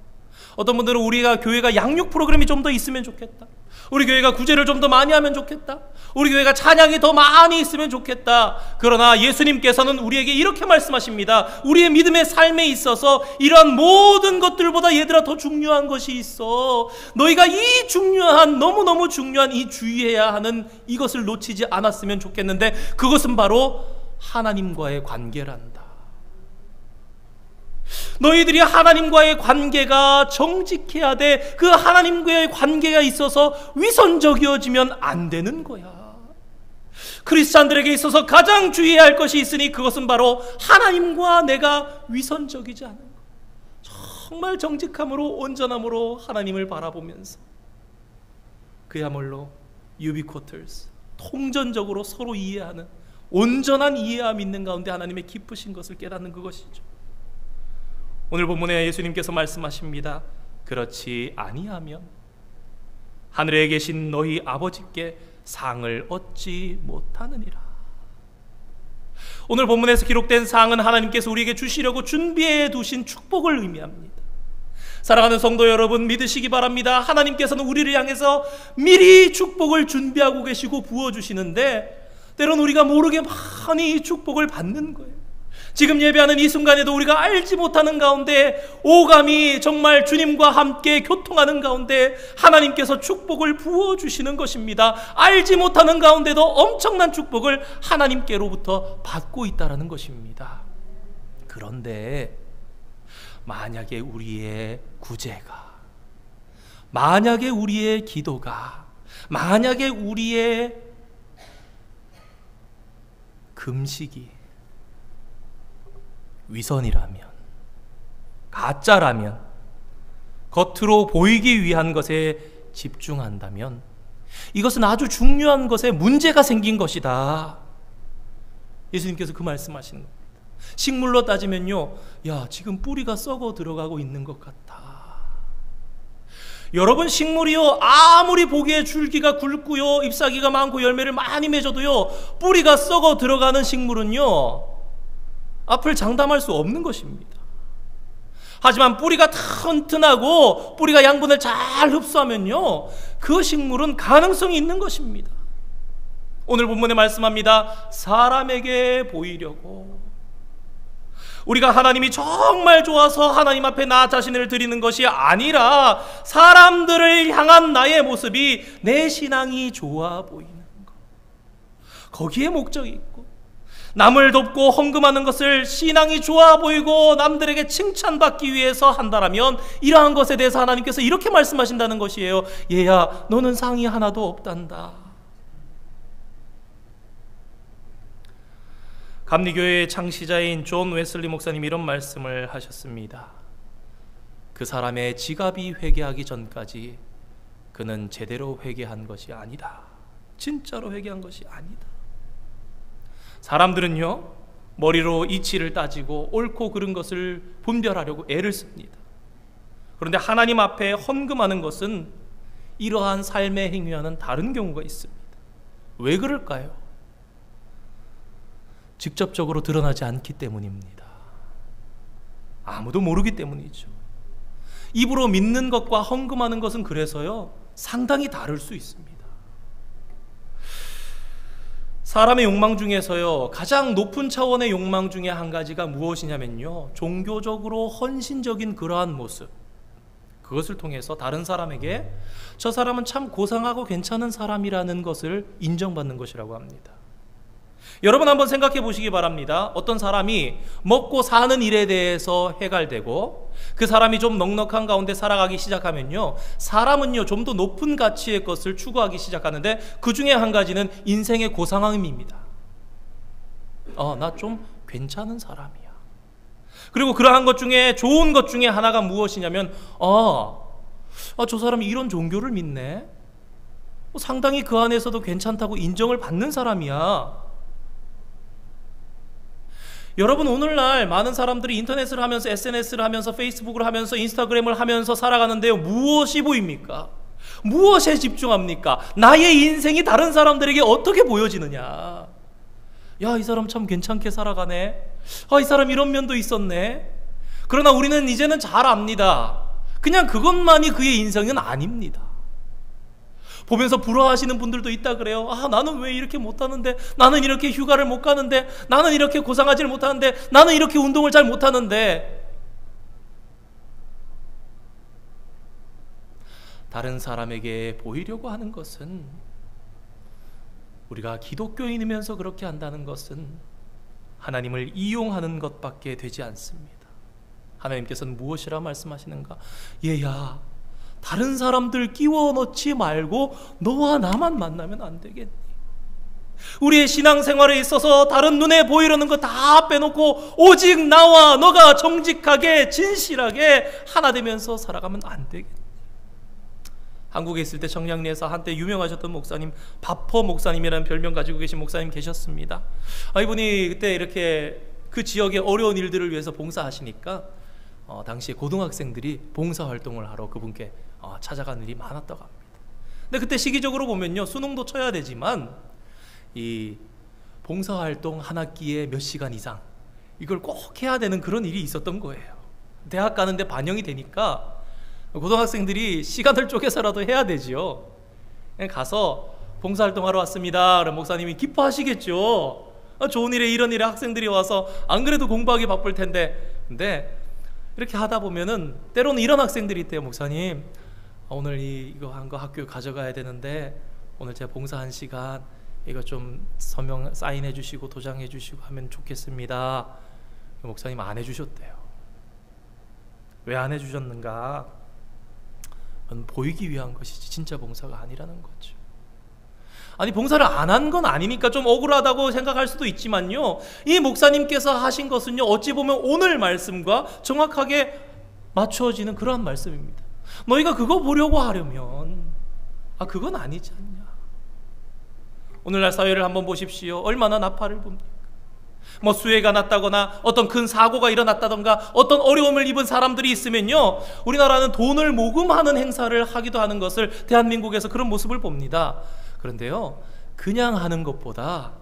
어떤 분들은 우리가 교회가 양육 프로그램이 좀 더 있으면 좋겠다. 우리 교회가 구제를 좀 더 많이 하면 좋겠다. 우리 교회가 찬양이 더 많이 있으면 좋겠다. 그러나 예수님께서는 우리에게 이렇게 말씀하십니다. 우리의 믿음의 삶에 있어서 이러한 모든 것들보다 얘들아 더 중요한 것이 있어. 너희가 이 중요한, 너무너무 중요한 이 주의해야 하는 이것을 놓치지 않았으면 좋겠는데, 그것은 바로 하나님과의 관계란다. 너희들이 하나님과의 관계가 정직해야 돼. 그 하나님과의 관계가 있어서 위선적이어지면 안 되는 거야. 크리스찬들에게 있어서 가장 주의해야 할 것이 있으니 그것은 바로 하나님과 내가 위선적이지 않은 것. 정말 정직함으로, 온전함으로 하나님을 바라보면서 그야말로 유비쿼터스, 통전적으로 서로 이해하는 온전한 이해함 있는 가운데 하나님의 기쁘신 것을 깨닫는 그것이죠. 오늘 본문에 예수님께서 말씀하십니다. 그렇지 아니하면 하늘에 계신 너희 아버지께 상을 얻지 못하느니라. 오늘 본문에서 기록된 상은 하나님께서 우리에게 주시려고 준비해 두신 축복을 의미합니다. 사랑하는 성도 여러분, 믿으시기 바랍니다. 하나님께서는 우리를 향해서 미리 축복을 준비하고 계시고 부어주시는데, 때론 우리가 모르게 많이 이 축복을 받는 거예요. 지금 예배하는 이 순간에도 우리가 알지 못하는 가운데 오감이 정말 주님과 함께 교통하는 가운데 하나님께서 축복을 부어주시는 것입니다. 알지 못하는 가운데도 엄청난 축복을 하나님께로부터 받고 있다는 것입니다. 그런데 만약에 우리의 구제가, 만약에 우리의 기도가, 만약에 우리의 금식이 위선이라면, 가짜라면, 겉으로 보이기 위한 것에 집중한다면 이것은 아주 중요한 것에 문제가 생긴 것이다. 예수님께서 그 말씀하시는 겁니다. 식물로 따지면요, 야, 지금 뿌리가 썩어 들어가고 있는 것 같아. 여러분, 식물이요, 아무리 보기에 줄기가 굵고요, 잎사귀가 많고 열매를 많이 맺어도요, 뿌리가 썩어 들어가는 식물은요, 앞을 장담할 수 없는 것입니다. 하지만 뿌리가 튼튼하고 뿌리가 양분을 잘 흡수하면요, 그 식물은 가능성이 있는 것입니다. 오늘 본문에 말씀합니다. 사람에게 보이려고. 우리가 하나님이 정말 좋아서 하나님 앞에 나 자신을 드리는 것이 아니라 사람들을 향한 나의 모습이 내 신앙이 좋아 보이는 것, 거기에 목적이 있고, 남을 돕고 헌금하는 것을 신앙이 좋아 보이고 남들에게 칭찬받기 위해서 한다라면 이러한 것에 대해서 하나님께서 이렇게 말씀하신다는 것이에요. 얘야, 너는 상이 하나도 없단다. 감리교회의 창시자인 존 웨슬리 목사님이 이런 말씀을 하셨습니다. 그 사람의 지갑이 회개하기 전까지 그는 제대로 회개한 것이 아니다. 진짜로 회개한 것이 아니다. 사람들은요, 머리로 이치를 따지고 옳고 그른 것을 분별하려고 애를 씁니다. 그런데 하나님 앞에 헌금하는 것은 이러한 삶의 행위와는 다른 경우가 있습니다. 왜 그럴까요? 직접적으로 드러나지 않기 때문입니다. 아무도 모르기 때문이죠. 입으로 믿는 것과 헌금하는 것은 그래서요, 상당히 다를 수 있습니다. 사람의 욕망 중에서요, 가장 높은 차원의 욕망 중에 한 가지가 무엇이냐면요, 종교적으로 헌신적인 그러한 모습, 그것을 통해서 다른 사람에게 저 사람은 참 고상하고 괜찮은 사람이라는 것을 인정받는 것이라고 합니다. 여러분 한번 생각해 보시기 바랍니다. 어떤 사람이 먹고 사는 일에 대해서 해갈되고 그 사람이 좀 넉넉한 가운데 살아가기 시작하면요, 사람은요, 좀 더 높은 가치의 것을 추구하기 시작하는데 그 중에 한 가지는 인생의 고상함입니다. 나 좀 괜찮은 사람이야. 그리고 그러한 것 중에 좋은 것 중에 하나가 무엇이냐면 저 사람이 이런 종교를 믿네, 상당히 그 안에서도 괜찮다고 인정을 받는 사람이야. 여러분, 오늘날 많은 사람들이 인터넷을 하면서, SNS를 하면서, 페이스북을 하면서, 인스타그램을 하면서 살아가는데요, 무엇이 보입니까? 무엇에 집중합니까? 나의 인생이 다른 사람들에게 어떻게 보여지느냐. 야, 이 사람 참 괜찮게 살아가네. 이 사람 이런 면도 있었네. 그러나 우리는 이제는 잘 압니다. 그냥 그것만이 그의 인생은 아닙니다. 보면서 부러워하시는 분들도 있다 그래요. 나는 왜 이렇게 못하는데, 나는 이렇게 휴가를 못 가는데, 나는 이렇게 고상하지를 못하는데, 나는 이렇게 운동을 잘 못하는데. 다른 사람에게 보이려고 하는 것은, 우리가 기독교인이면서 그렇게 한다는 것은 하나님을 이용하는 것밖에 되지 않습니다. 하나님께서는 무엇이라 말씀하시는가? 얘야, 다른 사람들 끼워 넣지 말고 너와 나만 만나면 안 되겠니? 우리의 신앙생활에 있어서 다른 눈에 보이려는 거 다 빼놓고 오직 나와 너가 정직하게 진실하게 하나 되면서 살아가면 안 되겠니? 한국에 있을 때 청량리에서 한때 유명하셨던 목사님, 바퍼 목사님이라는 별명 가지고 계신 목사님 계셨습니다. 이분이 그때 이렇게 그 지역의 어려운 일들을 위해서 봉사하시니까 당시에 고등학생들이 봉사활동을 하러 그분께 찾아가는 일이 많았다고 합니다. 근데 그때 시기적으로 보면요, 수능도 쳐야 되지만 이 봉사활동 한 학기에 몇 시간 이상 이걸 꼭 해야 되는 그런 일이 있었던 거예요. 대학 가는데 반영이 되니까 고등학생들이 시간을 쪼개서라도 해야 되지요. 가서 봉사활동하러 왔습니다. 그럼 목사님이 기뻐하시겠죠. 좋은 일에 이런 일에 학생들이 와서 안 그래도 공부하기 바쁠 텐데. 근데 이렇게 하다 보면은 때로는 이런 학생들이 있대요. 목사님, 오늘 이거 한 거 학교에 가져가야 되는데 오늘 제가 봉사한 시간 이거 좀 서명 사인해 주시고 도장해 주시고 하면 좋겠습니다. 목사님 안 해주셨대요. 왜 안 해주셨는가? 그건 보이기 위한 것이지 진짜 봉사가 아니라는 거죠. 아니, 봉사를 안 한 건 아니니까 좀 억울하다고 생각할 수도 있지만요, 이 목사님께서 하신 것은요, 어찌 보면 오늘 말씀과 정확하게 맞추어지는 그러한 말씀입니다. 너희가 그거 보려고 하려면 그건 아니지 않냐. 오늘날 사회를 한번 보십시오. 얼마나 나팔을 봅니까? 뭐 수해가 났다거나 어떤 큰 사고가 일어났다던가 어떤 어려움을 입은 사람들이 있으면요, 우리나라는 돈을 모금하는 행사를 하기도 하는 것을 대한민국에서 그런 모습을 봅니다. 그런데요, 그냥 하는 것보다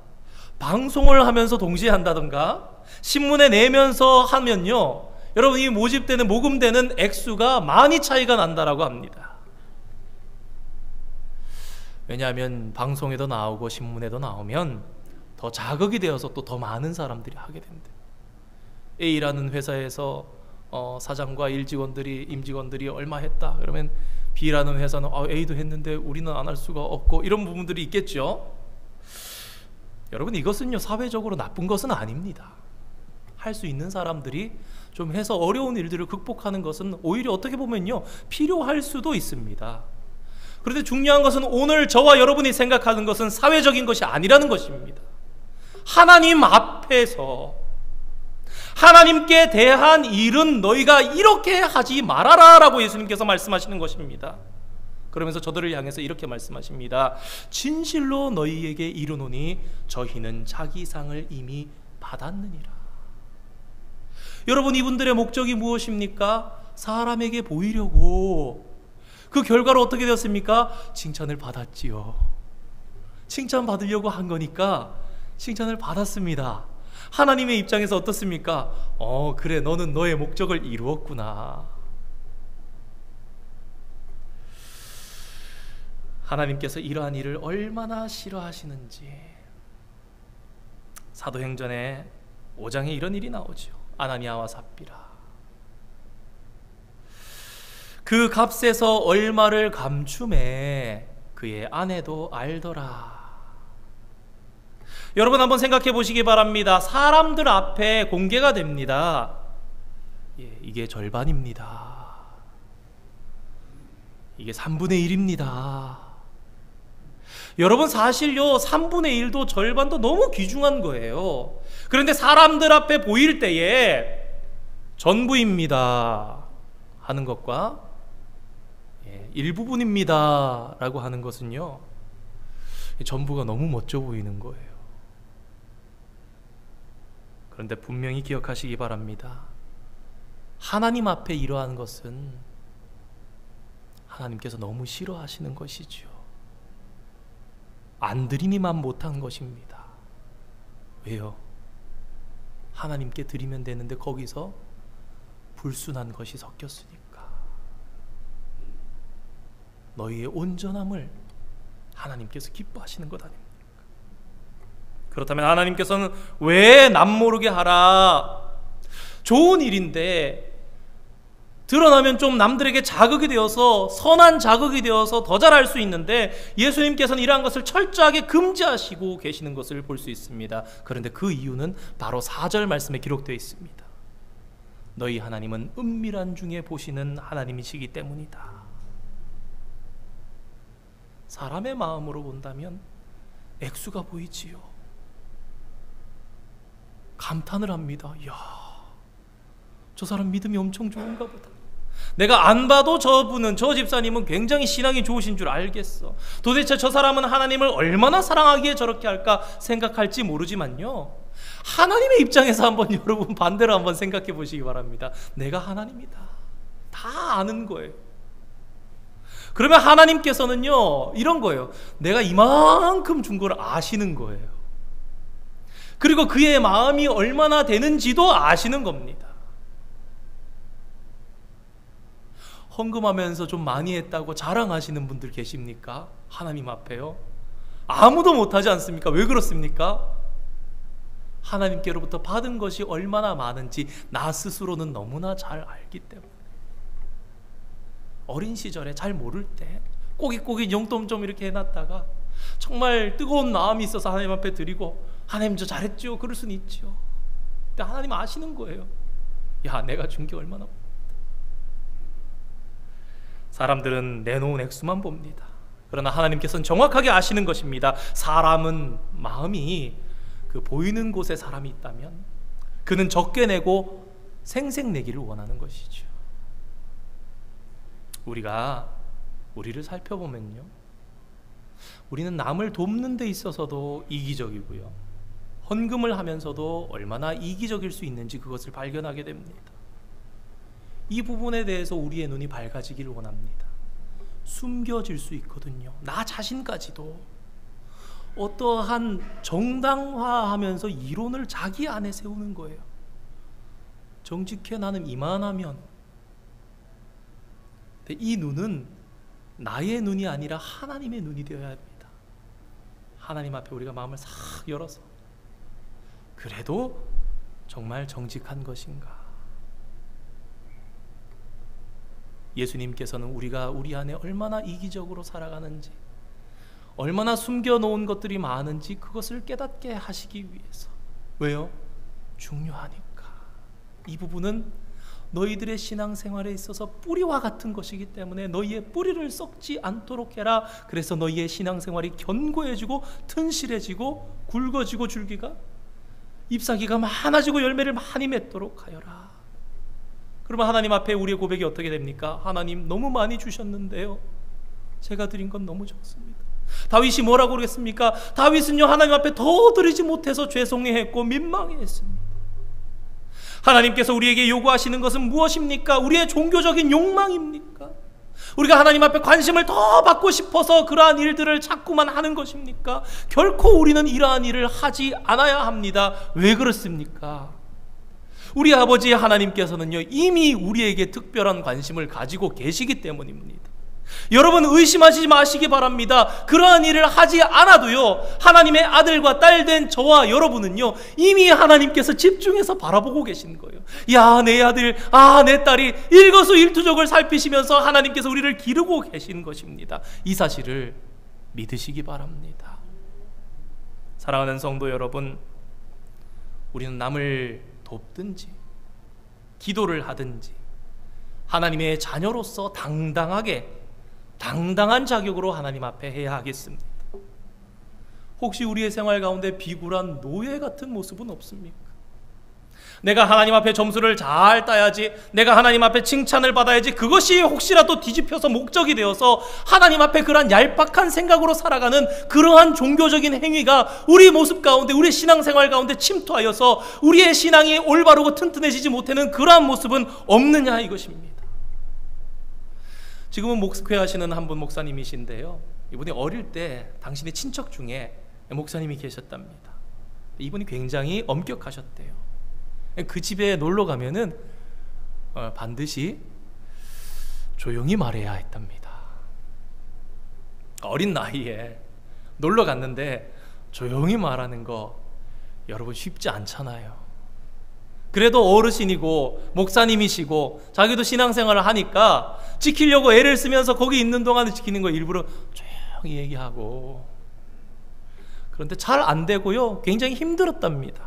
방송을 하면서 동시에 한다던가 신문에 내면서 하면요, 여러분 이 모집되는 모금되는 액수가 많이 차이가 난다라고 합니다. 왜냐하면 방송에도 나오고 신문에도 나오면 더 자극이 되어서 또 더 많은 사람들이 하게 된대. A라는 회사에서 사장과 임직원들이 얼마 했다 그러면 B라는 회사는 A도 했는데 우리는 안 할 수가 없고, 이런 부분들이 있겠죠. 여러분, 이것은요 사회적으로 나쁜 것은 아닙니다. 할 수 있는 사람들이 좀 해서 어려운 일들을 극복하는 것은 오히려 어떻게 보면요 필요할 수도 있습니다. 그런데 중요한 것은 오늘 저와 여러분이 생각하는 것은 사회적인 것이 아니라는 것입니다. 하나님 앞에서 하나님께 대한 일은 너희가 이렇게 하지 말아라 라고 예수님께서 말씀하시는 것입니다. 그러면서 저들을 향해서 이렇게 말씀하십니다. 진실로 너희에게 이르노니 저희는 자기 상을 이미 받았느니라. 여러분, 이분들의 목적이 무엇입니까? 사람에게 보이려고. 그 결과로 어떻게 되었습니까? 칭찬을 받았지요. 칭찬 받으려고 한 거니까 칭찬을 받았습니다. 하나님의 입장에서 어떻습니까? 그래, 너는 너의 목적을 이루었구나. 하나님께서 이러한 일을 얼마나 싫어하시는지 사도행전의 5장에 이런 일이 나오죠. 아나니아와 삽비라, 그 값에서 얼마를 감춤해 그의 아내도 알더라. 여러분 한번 생각해 보시기 바랍니다. 사람들 앞에 공개가 됩니다. 이게 절반입니다. 이게 3분의 1입니다. 여러분, 사실요 3분의 1도 절반도 너무 귀중한 거예요. 그런데 사람들 앞에 보일 때에 전부입니다 하는 것과 일부분입니다 라고 하는 것은요, 전부가 너무 멋져 보이는 거예요. 그런데 분명히 기억하시기 바랍니다. 하나님 앞에 이러한 것은 하나님께서 너무 싫어하시는 것이죠. 안 드리니만 못한 것입니다. 왜요? 하나님께 드리면 되는데 거기서 불순한 것이 섞였으니까. 너희의 온전함을 하나님께서 기뻐하시는 것 아닙니까? 그렇다면 하나님께서는 왜 남모르게 하라? 좋은 일인데 드러나면 좀 남들에게 자극이 되어서, 선한 자극이 되어서 더 잘할 수 있는데 예수님께서는 이러한 것을 철저하게 금지하시고 계시는 것을 볼 수 있습니다. 그런데 그 이유는 바로 4절 말씀에 기록되어 있습니다. 너희 하나님은 은밀한 중에 보시는 하나님이시기 때문이다. 사람의 마음으로 본다면 액수가 보이지요. 감탄을 합니다. 이야, 저 사람 믿음이 엄청 좋은가 보다. 내가 안 봐도 저분은, 저 집사님은 굉장히 신앙이 좋으신 줄 알겠어. 도대체 저 사람은 하나님을 얼마나 사랑하기에 저렇게 할까 생각할지 모르지만요, 하나님의 입장에서 한번 여러분 반대로 한번 생각해 보시기 바랍니다. 내가 하나님이다. 다 아는 거예요. 그러면 하나님께서는요 이런 거예요. 내가 이만큼 준 걸 아시는 거예요. 그리고 그의 마음이 얼마나 되는지도 아시는 겁니다. 헌금하면서 좀 많이 했다고 자랑하시는 분들 계십니까? 하나님 앞에요? 아무도 못하지 않습니까? 왜 그렇습니까? 하나님께로부터 받은 것이 얼마나 많은지 나 스스로는 너무나 잘 알기 때문에. 어린 시절에 잘 모를 때 꼬깃꼬깃 용돈 좀 이렇게 해놨다가 정말 뜨거운 마음이 있어서 하나님 앞에 드리고, 하나님 저 잘했죠, 그럴 수는 있죠. 근데 하나님 아시는 거예요. 야, 내가 준 게 얼마나. 사람들은 내놓은 액수만 봅니다. 그러나 하나님께서는 정확하게 아시는 것입니다. 사람은 마음이 그 보이는 곳에 사람이 있다면 그는 적게 내고 생색내기를 원하는 것이죠. 우리가 우리를 살펴보면요, 우리는 남을 돕는 데 있어서도 이기적이고요, 헌금을 하면서도 얼마나 이기적일 수 있는지 그것을 발견하게 됩니다. 이 부분에 대해서 우리의 눈이 밝아지기를 원합니다. 숨겨질 수 있거든요. 나 자신까지도 어떠한 정당화하면서 이론을 자기 안에 세우는 거예요. 정직해, 나는 이만하면. 이 눈은 나의 눈이 아니라 하나님의 눈이 되어야 합니다. 하나님 앞에 우리가 마음을 싹 열어서, 그래도 정말 정직한 것인가? 예수님께서는 우리가 우리 안에 얼마나 이기적으로 살아가는지, 얼마나 숨겨놓은 것들이 많은지 그것을 깨닫게 하시기 위해서. 왜요? 중요하니까. 이 부분은 너희들의 신앙생활에 있어서 뿌리와 같은 것이기 때문에 너희의 뿌리를 썩지 않도록 해라. 그래서 너희의 신앙생활이 견고해지고 튼실해지고 굵어지고 줄기가 잎사귀가 많아지고 열매를 많이 맺도록 하여라. 그러면 하나님 앞에 우리의 고백이 어떻게 됩니까? 하나님, 너무 많이 주셨는데요, 제가 드린 건 너무 적습니다. 다윗이 뭐라고 그러겠습니까? 다윗은요, 하나님 앞에 더 드리지 못해서 죄송해했고 민망해했습니다. 하나님께서 우리에게 요구하시는 것은 무엇입니까? 우리의 종교적인 욕망입니까? 우리가 하나님 앞에 관심을 더 받고 싶어서 그러한 일들을 자꾸만 하는 것입니까? 결코 우리는 이러한 일을 하지 않아야 합니다. 왜 그렇습니까? 우리 아버지 하나님께서는요, 이미 우리에게 특별한 관심을 가지고 계시기 때문입니다. 여러분, 의심하지 마시기 바랍니다. 그러한 일을 하지 않아도요, 하나님의 아들과 딸 된 저와 여러분은요, 이미 하나님께서 집중해서 바라보고 계신 거예요. 야, 내 아들, 내 딸이 일거수일투족을 살피시면서 하나님께서 우리를 기르고 계신 것입니다. 이 사실을 믿으시기 바랍니다. 사랑하는 성도 여러분, 우리는 남을 돕든지 기도를 하든지 하나님의 자녀로서 당당한 자격으로 하나님 앞에 해야 하겠습니다. 혹시 우리의 생활 가운데 비굴한 노예 같은 모습은 없습니까? 내가 하나님 앞에 점수를 잘 따야지, 내가 하나님 앞에 칭찬을 받아야지, 그것이 혹시라도 뒤집혀서 목적이 되어서 하나님 앞에 그러한 얄팍한 생각으로 살아가는 그러한 종교적인 행위가 우리 모습 가운데, 우리 신앙생활 가운데 침투하여서 우리의 신앙이 올바르고 튼튼해지지 못하는 그러한 모습은 없느냐, 이것입니다. 지금은 목회 하시는 한 분 목사님이신데요, 이분이 어릴 때 당신의 친척 중에 목사님이 계셨답니다. 이분이 굉장히 엄격하셨대요. 그 집에 놀러 가면은 반드시 조용히 말해야 했답니다. 어린 나이에 놀러 갔는데 조용히 말하는 거 여러분 쉽지 않잖아요. 그래도 어르신이고 목사님이시고 자기도 신앙생활을 하니까 지키려고 애를 쓰면서 거기 있는 동안에 지키는 거 일부러 조용히 얘기하고, 그런데 잘 안 되고요, 굉장히 힘들었답니다.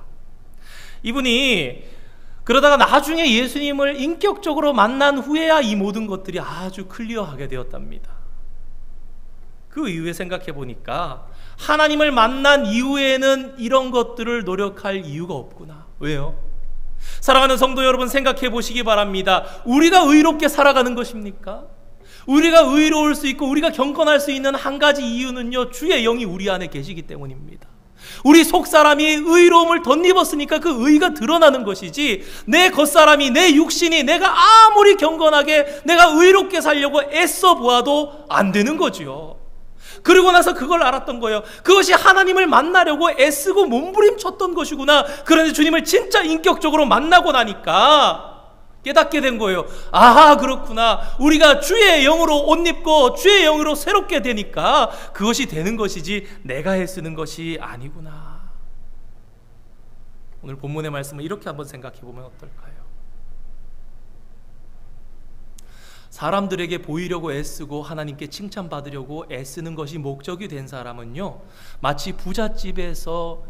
이분이 그러다가 나중에 예수님을 인격적으로 만난 후에야 이 모든 것들이 아주 클리어하게 되었답니다. 그 이후에 생각해 보니까 하나님을 만난 이후에는 이런 것들을 노력할 이유가 없구나. 왜요? 사랑하는 성도 여러분, 생각해 보시기 바랍니다. 우리가 의롭게 살아가는 것입니까? 우리가 의로울 수 있고 우리가 경건할 수 있는 한 가지 이유는요, 주의 영이 우리 안에 계시기 때문입니다. 우리 속사람이 의로움을 덧입었으니까 그 의가 드러나는 것이지, 내 겉사람이, 내 육신이 내가 아무리 경건하게 내가 의롭게 살려고 애써 보아도 안 되는 거지요. 그리고 나서 그걸 알았던 거예요. 그것이 하나님을 만나려고 애쓰고 몸부림쳤던 것이구나. 그런데 주님을 진짜 인격적으로 만나고 나니까 깨닫게 된 거예요. 아하, 그렇구나. 우리가 주의 영으로 옷 입고 주의 영으로 새롭게 되니까 그것이 되는 것이지 내가 애쓰는 것이 아니구나. 오늘 본문의 말씀을 이렇게 한번 생각해 보면 어떨까요? 사람들에게 보이려고 애쓰고 하나님께 칭찬받으려고 애쓰는 것이 목적이 된 사람은요, 마치 부잣집에서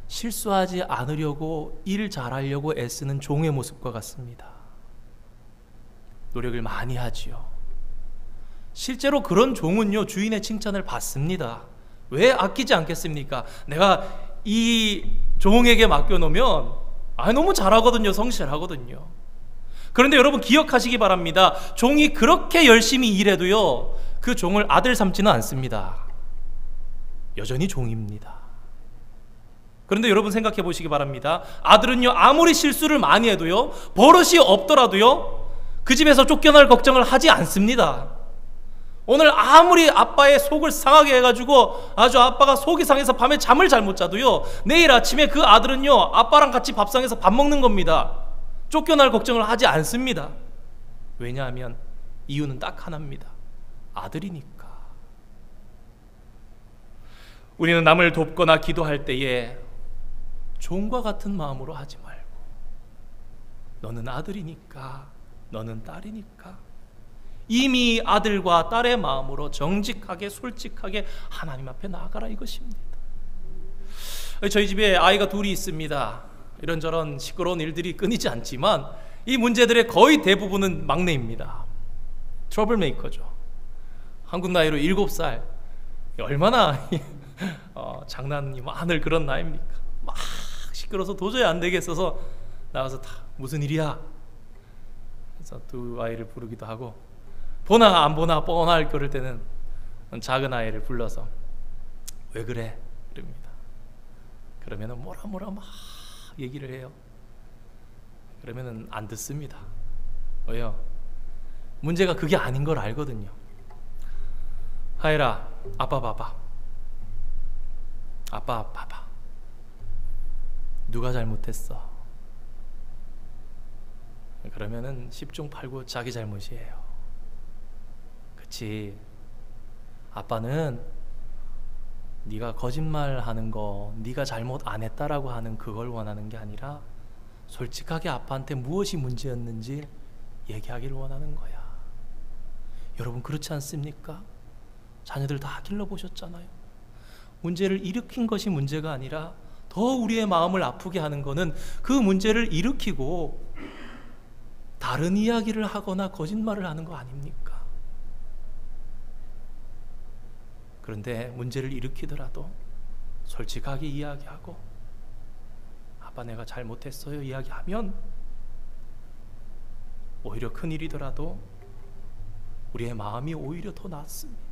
실수하지 않으려고 일 잘하려고 애쓰는 종의 모습과 같습니다. 노력을 많이 하지요. 실제로 그런 종은요, 주인의 칭찬을 받습니다. 왜 아끼지 않겠습니까? 내가 이 종에게 맡겨놓으면 너무 잘하거든요. 성실하거든요. 그런데 여러분 기억하시기 바랍니다. 종이 그렇게 열심히 일해도요, 그 종을 아들 삼지는 않습니다. 여전히 종입니다. 그런데 여러분 생각해 보시기 바랍니다. 아들은요, 아무리 실수를 많이 해도요, 버릇이 없더라도요, 그 집에서 쫓겨날 걱정을 하지 않습니다. 오늘 아무리 아빠의 속을 상하게 해가지고 아주 아빠가 속이 상해서 밤에 잠을 잘 못 자도요, 내일 아침에 그 아들은요, 아빠랑 같이 밥상에서 밥 먹는 겁니다. 쫓겨날 걱정을 하지 않습니다. 왜냐하면 이유는 딱 하나입니다. 아들이니까. 우리는 남을 돕거나 기도할 때에 종과 같은 마음으로 하지 말고, 너는 아들이니까, 너는 딸이니까, 이미 아들과 딸의 마음으로 정직하게 솔직하게 하나님 앞에 나아가라, 이것입니다. 저희 집에 아이가 둘이 있습니다. 이런저런 시끄러운 일들이 끊이지 않지만 이 문제들의 거의 대부분은 막내입니다. 트러블 메이커죠. 한국 나이로 7살. 얼마나 장난이 많을 그런 나이입니까? 막 시끄러워서 도저히 안 되겠어서 나가서 다 무슨 일이야? 그래서 두 아이를 부르기도 하고, 보나 안 보나 뻔할 그럴 때는 작은 아이를 불러서 왜 그래? 이럽니다. 그러면은 뭐라 막 얘기를 해요. 그러면은 안 듣습니다. 왜요? 문제가 그게 아닌 걸 알거든요. 하이라, 아빠 봐봐. 아빠 봐봐. 누가 잘못했어? 그러면은 10중 8구 자기 잘못이에요. 그치? 아빠는 네가 거짓말하는 거, 네가 잘못 안 했다라고 하는 그걸 원하는 게 아니라 솔직하게 아빠한테 무엇이 문제였는지 얘기하기를 원하는 거야. 여러분 그렇지 않습니까? 자녀들 다 길러보셨잖아요. 문제를 일으킨 것이 문제가 아니라 더 우리의 마음을 아프게 하는 거는 그 문제를 일으키고 다른 이야기를 하거나 거짓말을 하는 거 아닙니까? 그런데 문제를 일으키더라도 솔직하게 이야기하고 아빠 내가 잘못했어요 이야기하면 오히려 큰일이더라도 우리의 마음이 오히려 더 낫습니다.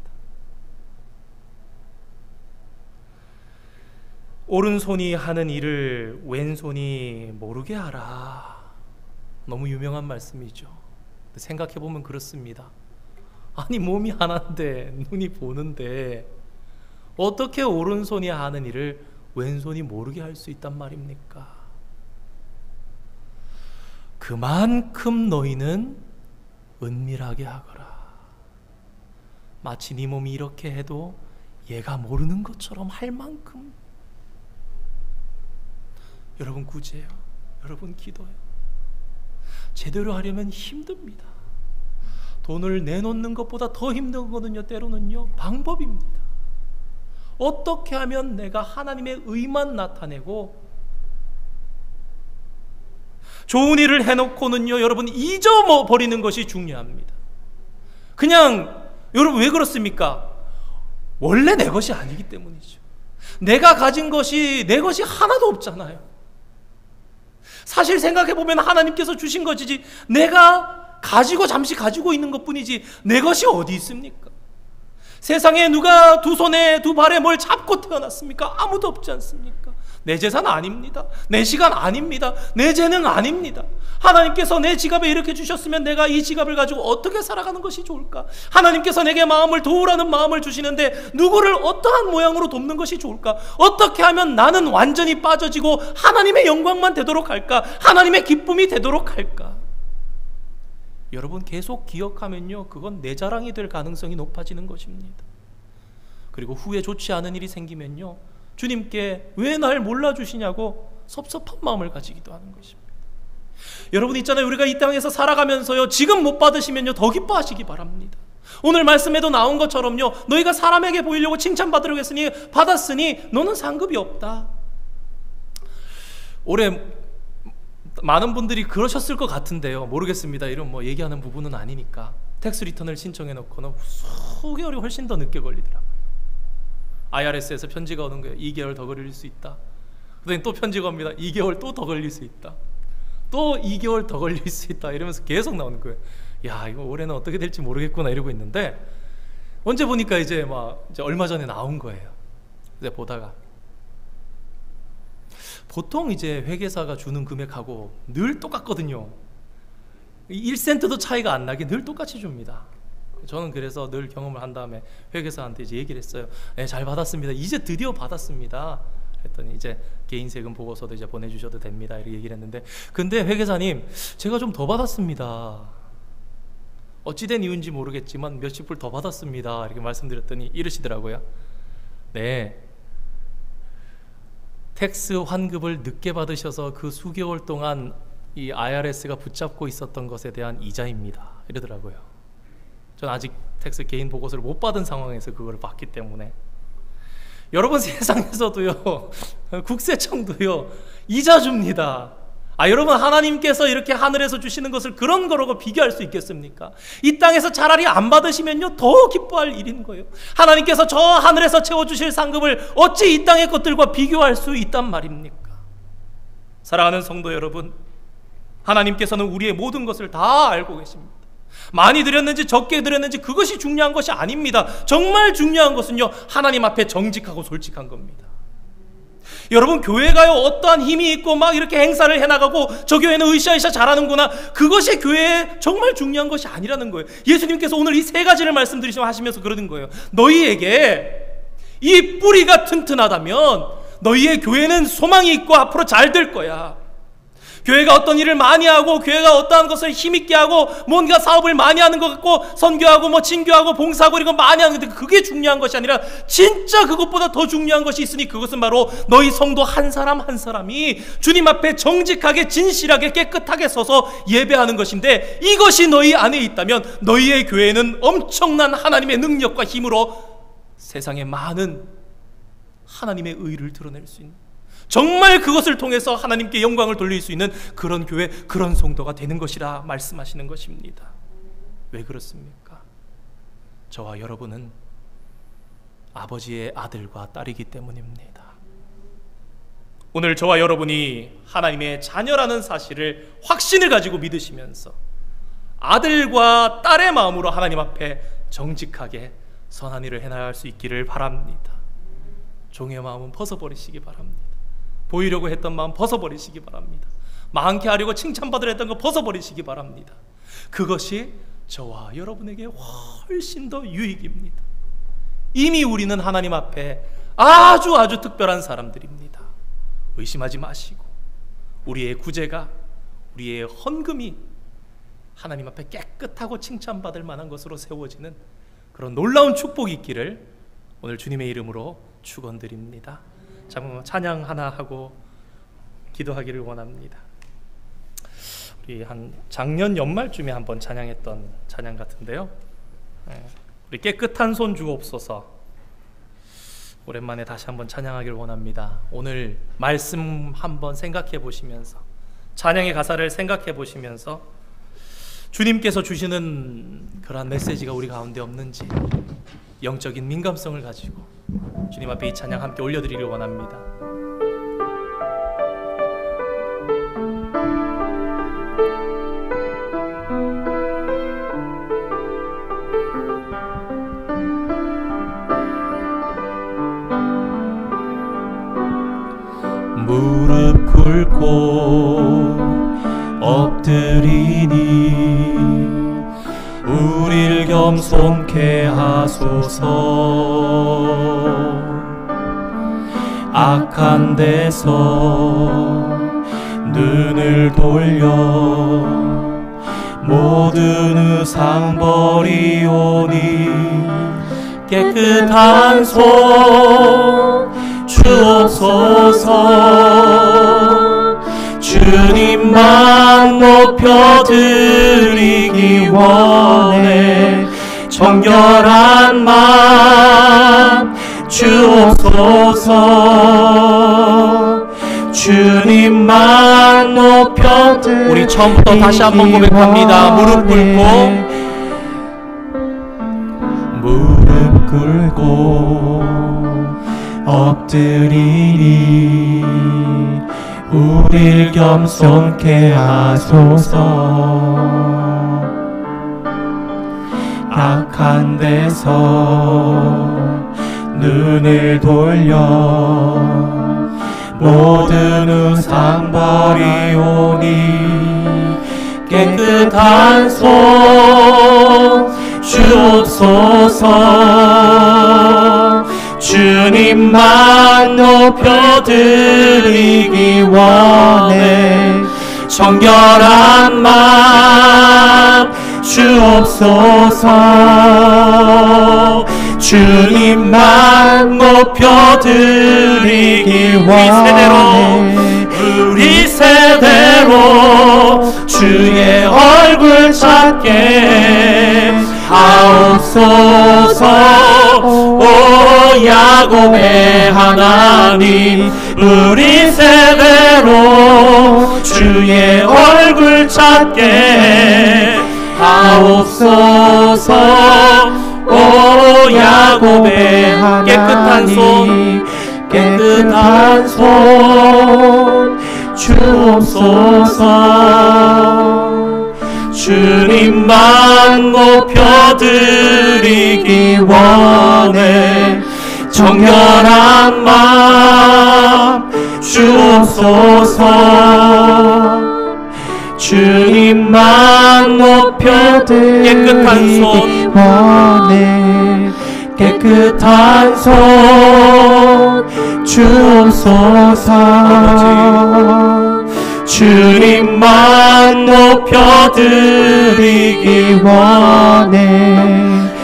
오른손이 하는 일을 왼손이 모르게 하라. 너무 유명한 말씀이죠. 생각해보면 그렇습니다. 아니 몸이 하나인데 눈이 보는데 어떻게 오른손이 하는 일을 왼손이 모르게 할 수 있단 말입니까? 그만큼 너희는 은밀하게 하거라. 마치 네 몸이 이렇게 해도 얘가 모르는 것처럼 할 만큼. 여러분 구제요. 여러분 기도요. 제대로 하려면 힘듭니다. 돈을 내놓는 것보다 더 힘든 거는요, 때로는요, 방법입니다. 어떻게 하면 내가 하나님의 의만 나타내고 좋은 일을 해놓고는요, 여러분 잊어버리는 것이 중요합니다. 그냥 여러분 왜 그렇습니까? 원래 내 것이 아니기 때문이죠. 내가 가진 것이 내 것이 하나도 없잖아요. 사실 생각해보면 하나님께서 주신 것이지 내가 가지고 잠시 가지고 있는 것뿐이지 내 것이 어디 있습니까? 세상에 누가 두 손에 두 발에 뭘 잡고 태어났습니까? 아무도 없지 않습니까? 내 재산 아닙니다. 내 시간 아닙니다. 내 재능 아닙니다. 하나님께서 내 지갑에 이렇게 주셨으면 내가 이 지갑을 가지고 어떻게 살아가는 것이 좋을까? 하나님께서 내게 마음을 도우라는 마음을 주시는데 누구를 어떠한 모양으로 돕는 것이 좋을까? 어떻게 하면 나는 완전히 빠져지고 하나님의 영광만 되도록 할까? 하나님의 기쁨이 되도록 할까? 여러분 계속 기억하면요, 그건 내 자랑이 될 가능성이 높아지는 것입니다. 그리고 후에 좋지 않은 일이 생기면요, 주님께 왜 날 몰라주시냐고 섭섭한 마음을 가지기도 하는 것입니다. 여러분 있잖아요, 우리가 이 땅에서 살아가면서요, 지금 못 받으시면요 더 기뻐하시기 바랍니다. 오늘 말씀에도 나온 것처럼요, 너희가 사람에게 보이려고 칭찬받으려고 했으니 받았으니 너는 상급이 없다. 올해 많은 분들이 그러셨을 것 같은데요, 모르겠습니다. 이런 뭐 얘기하는 부분은 아니니까 텍스 리턴을 신청해 놓고는 수개월이 훨씬 더 늦게 걸리더라고요. IRS에서 편지가 오는 거예요. 2개월 더 걸릴 수 있다. 그다음에 또 편지가 옵니다. 2개월 또 더 걸릴 수 있다. 또 2개월 더 걸릴 수 있다. 이러면서 계속 나오는 거예요. 야, 이거 올해는 어떻게 될지 모르겠구나 이러고 있는데 언제 보니까 이제 얼마 전에 나온 거예요. 이제 보다가 보통 이제 회계사가 주는 금액하고 늘 똑같거든요. 1센트도 차이가 안 나게 늘 똑같이 줍니다. 저는 그래서 늘 경험을 한 다음에 회계사한테 이제 얘기를 했어요. 네, 잘 받았습니다. 이제 드디어 받았습니다. 했더니 이제 개인 세금 보고서도 이제 보내주셔도 됩니다. 이렇게 얘기를 했는데, 근데 회계사님, 제가 좀 더 받았습니다. 어찌된 이유인지 모르겠지만 몇십 불 더 받았습니다. 이렇게 말씀드렸더니 이러시더라고요. 네, 텍스 환급을 늦게 받으셔서 그 수개월 동안 이 IRS가 붙잡고 있었던 것에 대한 이자입니다. 이러더라고요. 전 아직 텍스 개인 보고서를 못 받은 상황에서 그걸 받기 때문에. 여러분, 세상에서도요, 국세청도요, 이자 줍니다. 여러분, 하나님께서 이렇게 하늘에서 주시는 것을 그런 거라고 비교할 수 있겠습니까? 이 땅에서 차라리 안 받으시면요, 더 기뻐할 일인 거예요. 하나님께서 저 하늘에서 채워주실 상급을 어찌 이 땅의 것들과 비교할 수 있단 말입니까? 사랑하는 성도 여러분, 하나님께서는 우리의 모든 것을 다 알고 계십니다. 많이 드렸는지 적게 드렸는지 그것이 중요한 것이 아닙니다. 정말 중요한 것은요, 하나님 앞에 정직하고 솔직한 겁니다. 여러분, 교회가요, 어떠한 힘이 있고 막 이렇게 행사를 해나가고 저 교회는 으쌰으쌰 잘하는구나, 그것이 교회에 정말 중요한 것이 아니라는 거예요. 예수님께서 오늘 이 세 가지를 말씀드리시면서 그러는 거예요. 너희에게 이 뿌리가 튼튼하다면 너희의 교회는 소망이 있고 앞으로 잘 될 거야. 교회가 어떤 일을 많이 하고 교회가 어떠한 것을 힘있게 하고 뭔가 사업을 많이 하는 것 같고 선교하고 뭐 친교하고 봉사하고 이런 거 많이 하는 건데, 그게 중요한 것이 아니라 진짜 그것보다 더 중요한 것이 있으니 그것은 바로 너희 성도 한 사람 한 사람이 주님 앞에 정직하게 진실하게 깨끗하게 서서 예배하는 것인데, 이것이 너희 안에 있다면 너희의 교회는 엄청난 하나님의 능력과 힘으로 세상에 많은 하나님의 의를 드러낼 수 있는, 정말 그것을 통해서 하나님께 영광을 돌릴 수 있는 그런 교회, 그런 성도가 되는 것이라 말씀하시는 것입니다. 왜 그렇습니까? 저와 여러분은 아버지의 아들과 딸이기 때문입니다. 오늘 저와 여러분이 하나님의 자녀라는 사실을, 확신을 가지고 믿으시면서 아들과 딸의 마음으로 하나님 앞에 정직하게 선한 일을 해나갈 수 있기를 바랍니다. 종의 마음은 벗어버리시기 바랍니다. 보이려고 했던 마음 벗어버리시기 바랍니다. 많게 하려고 칭찬받으려 했던 거 벗어버리시기 바랍니다. 그것이 저와 여러분에게 훨씬 더 유익입니다. 이미 우리는 하나님 앞에 아주 특별한 사람들입니다. 의심하지 마시고 우리의 구제가, 우리의 헌금이 하나님 앞에 깨끗하고 칭찬받을 만한 것으로 세워지는 그런 놀라운 축복이 있기를 오늘 주님의 이름으로 축원드립니다. 잠깐만 찬양 하나 하고 기도하기를 원합니다. 우리 한 작년 연말쯤에 한번 찬양했던 찬양 같은데요. 우리 깨끗한 손 주옵소서. 오랜만에 다시 한번 찬양하기를 원합니다. 오늘 말씀 한번 생각해 보시면서, 찬양의 가사를 생각해 보시면서 주님께서 주시는 그러한 메시지가 우리 가운데 없는지 영적인 민감성을 가지고 주님 앞에 이 찬양 함께 올려드리길 원합니다. 무릎 꿇고 엎드리니 우릴 겸손케 하소서. 악한 데서 눈을 돌려 모든 의상 버리오니 깨끗한 손 주옵소서. 주님만 높여드리기 원해. 정결한 맘 주옵소서. 주님만 높여드리기. 우리 처음부터 다시 한번 고백합니다. 무릎 꿇고 엎드리니 우릴 겸손케 하소서. 악한 데서 눈을 돌려 모든 우상 버리오니 깨끗한 손 주옵소서. 주님만 높여드리기 원해. 정결한 마음 주옵소서. 주님만 높여드리기 원해. 우리 세대로 주의 얼굴 찾게 하옵소서. 오 야곱의 하나님, 우리 세대로 주의 얼굴 찾게 하옵소서. 오 야곱의 하나님, 깨끗한 손 주옵소서. 주님만 높여드리기 원해. 정결한 마음 주옵소서. 주님만 높여드리기 원해. 깨끗한 손 주옵소서. 주님만 높여드리기 원해.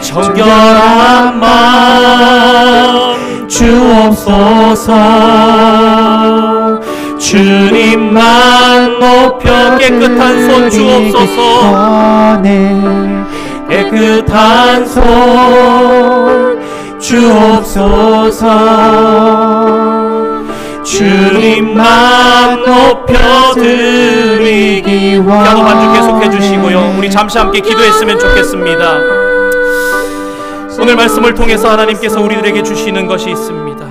정결한 마음 주옵소서. 주님만 높여 깨끗한 손 주옵소서. 깨끗한 손 주옵소서. 주님만 높여드리기 원해. 기도 반주 계속해 주시고요. 우리 잠시 함께 기도했으면 좋겠습니다. 오늘 말씀을 통해서 하나님께서 우리들에게 주시는 것이 있습니다.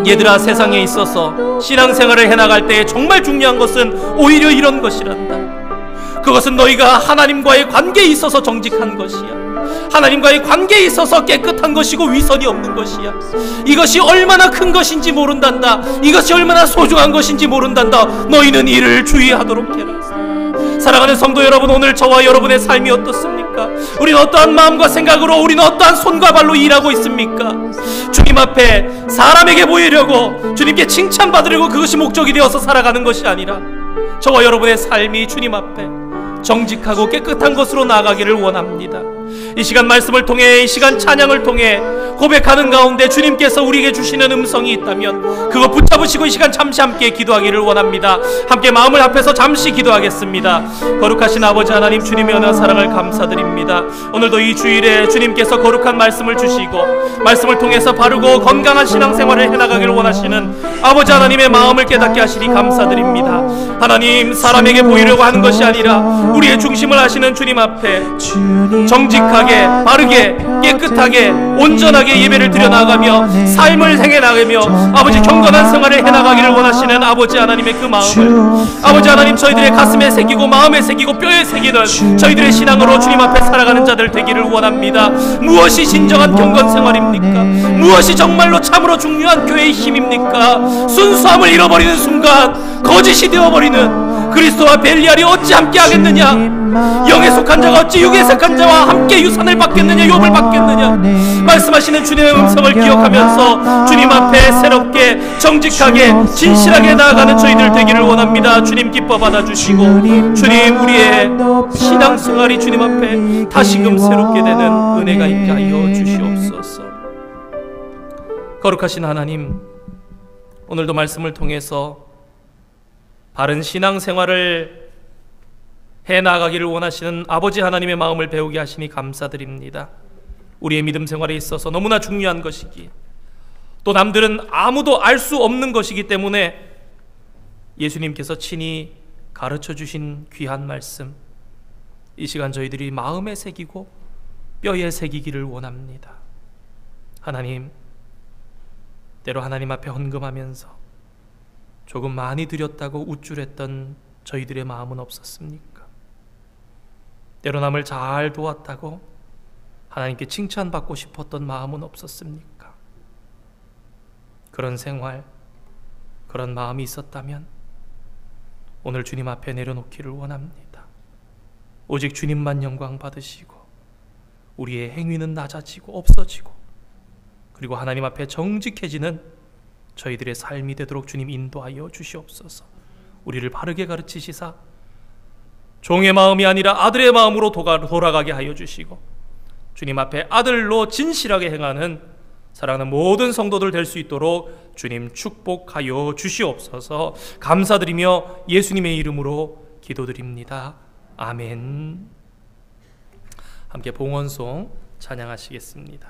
얘들아, 세상에 있어서 신앙생활을 해나갈 때 정말 중요한 것은 오히려 이런 것이란다. 그것은 너희가 하나님과의 관계에 있어서 정직한 것이야. 하나님과의 관계에 있어서 깨끗한 것이고 위선이 없는 것이야. 이것이 얼마나 큰 것인지 모른단다. 이것이 얼마나 소중한 것인지 모른단다. 너희는 이를 주의하도록 해라. 사랑하는 성도 여러분, 오늘 저와 여러분의 삶이 어떻습니까? 우리는 어떠한 마음과 생각으로, 우리는 어떠한 손과 발로 일하고 있습니까? 주님 앞에 사람에게 보이려고, 주님께 칭찬받으려고 그것이 목적이 되어서 살아가는 것이 아니라 저와 여러분의 삶이 주님 앞에 정직하고 깨끗한 것으로 나아가기를 원합니다. 이 시간 말씀을 통해, 이 시간 찬양을 통해 고백하는 가운데 주님께서 우리에게 주시는 음성이 있다면 그거 붙잡으시고 이 시간 잠시 함께 기도하기를 원합니다. 함께 마음을 합해서 잠시 기도하겠습니다. 거룩하신 아버지 하나님, 주님의 은혜와 사랑을 감사드립니다. 오늘도 이 주일에 주님께서 거룩한 말씀을 주시고 말씀을 통해서 바르고 건강한 신앙생활을 해나가기를 원하시는 아버지 하나님의 마음을 깨닫게 하시니 감사드립니다. 하나님, 사람에게 보이려고 하는 것이 아니라 우리의 중심을 하시는 주님 앞에 정직하게, 바르게, 깨끗하게, 온전하게 예배를 드려나가며 삶을 행해나가며 아버지 경건한 생활을 해나가기를 원하시는 아버지 하나님의 그 마음을 아버지 하나님, 저희들의 가슴에 새기고 마음에 새기고 뼈에 새기는 저희들의 신앙으로 주님 앞에 살아가는 자들 되기를 원합니다. 무엇이 진정한 경건 생활입니까? 무엇이 정말로 참으로 중요한 교회의 힘입니까? 순수함을 잃어버리는 순간 거짓이 되어버리는 그리스도와 벨리알이 어찌 함께 하겠느냐? 영에 속한 자가 어찌 육에 속한 자와 함께 유산을 받겠느냐, 욥을 받겠느냐? 말씀하시는 주님의 음성을 기억하면서 주님 앞에 새롭게 정직하게 진실하게 나아가는 저희들 되기를 원합니다. 주님 기뻐 받아주시고 주님, 우리의 신앙생활이 주님 앞에 다시금 새롭게 되는 은혜가 있게 하여 주시옵소서. 거룩하신 하나님, 오늘도 말씀을 통해서 바른 신앙생활을 해나가기를 원하시는 아버지 하나님의 마음을 배우게 하시니 감사드립니다. 우리의 믿음 생활에 있어서 너무나 중요한 것이기, 또 남들은 아무도 알 수 없는 것이기 때문에 예수님께서 친히 가르쳐 주신 귀한 말씀, 이 시간 저희들이 마음에 새기고 뼈에 새기기를 원합니다. 하나님, 때로 하나님 앞에 헌금하면서 조금 많이 드렸다고 우쭐했던 저희들의 마음은 없었습니까? 때로 남을 잘 도왔다고 하나님께 칭찬받고 싶었던 마음은 없었습니까? 그런 생활, 그런 마음이 있었다면 오늘 주님 앞에 내려놓기를 원합니다. 오직 주님만 영광 받으시고 우리의 행위는 낮아지고 없어지고 그리고 하나님 앞에 정직해지는 저희들의 삶이 되도록 주님 인도하여 주시옵소서. 우리를 바르게 가르치시사 종의 마음이 아니라 아들의 마음으로 돌아가게 하여 주시고 주님 앞에 아들로 진실하게 행하는 사랑하는 모든 성도들 될 수 있도록 주님 축복하여 주시옵소서. 감사드리며 예수님의 이름으로 기도드립니다. 아멘. 함께 봉헌송 찬양하시겠습니다.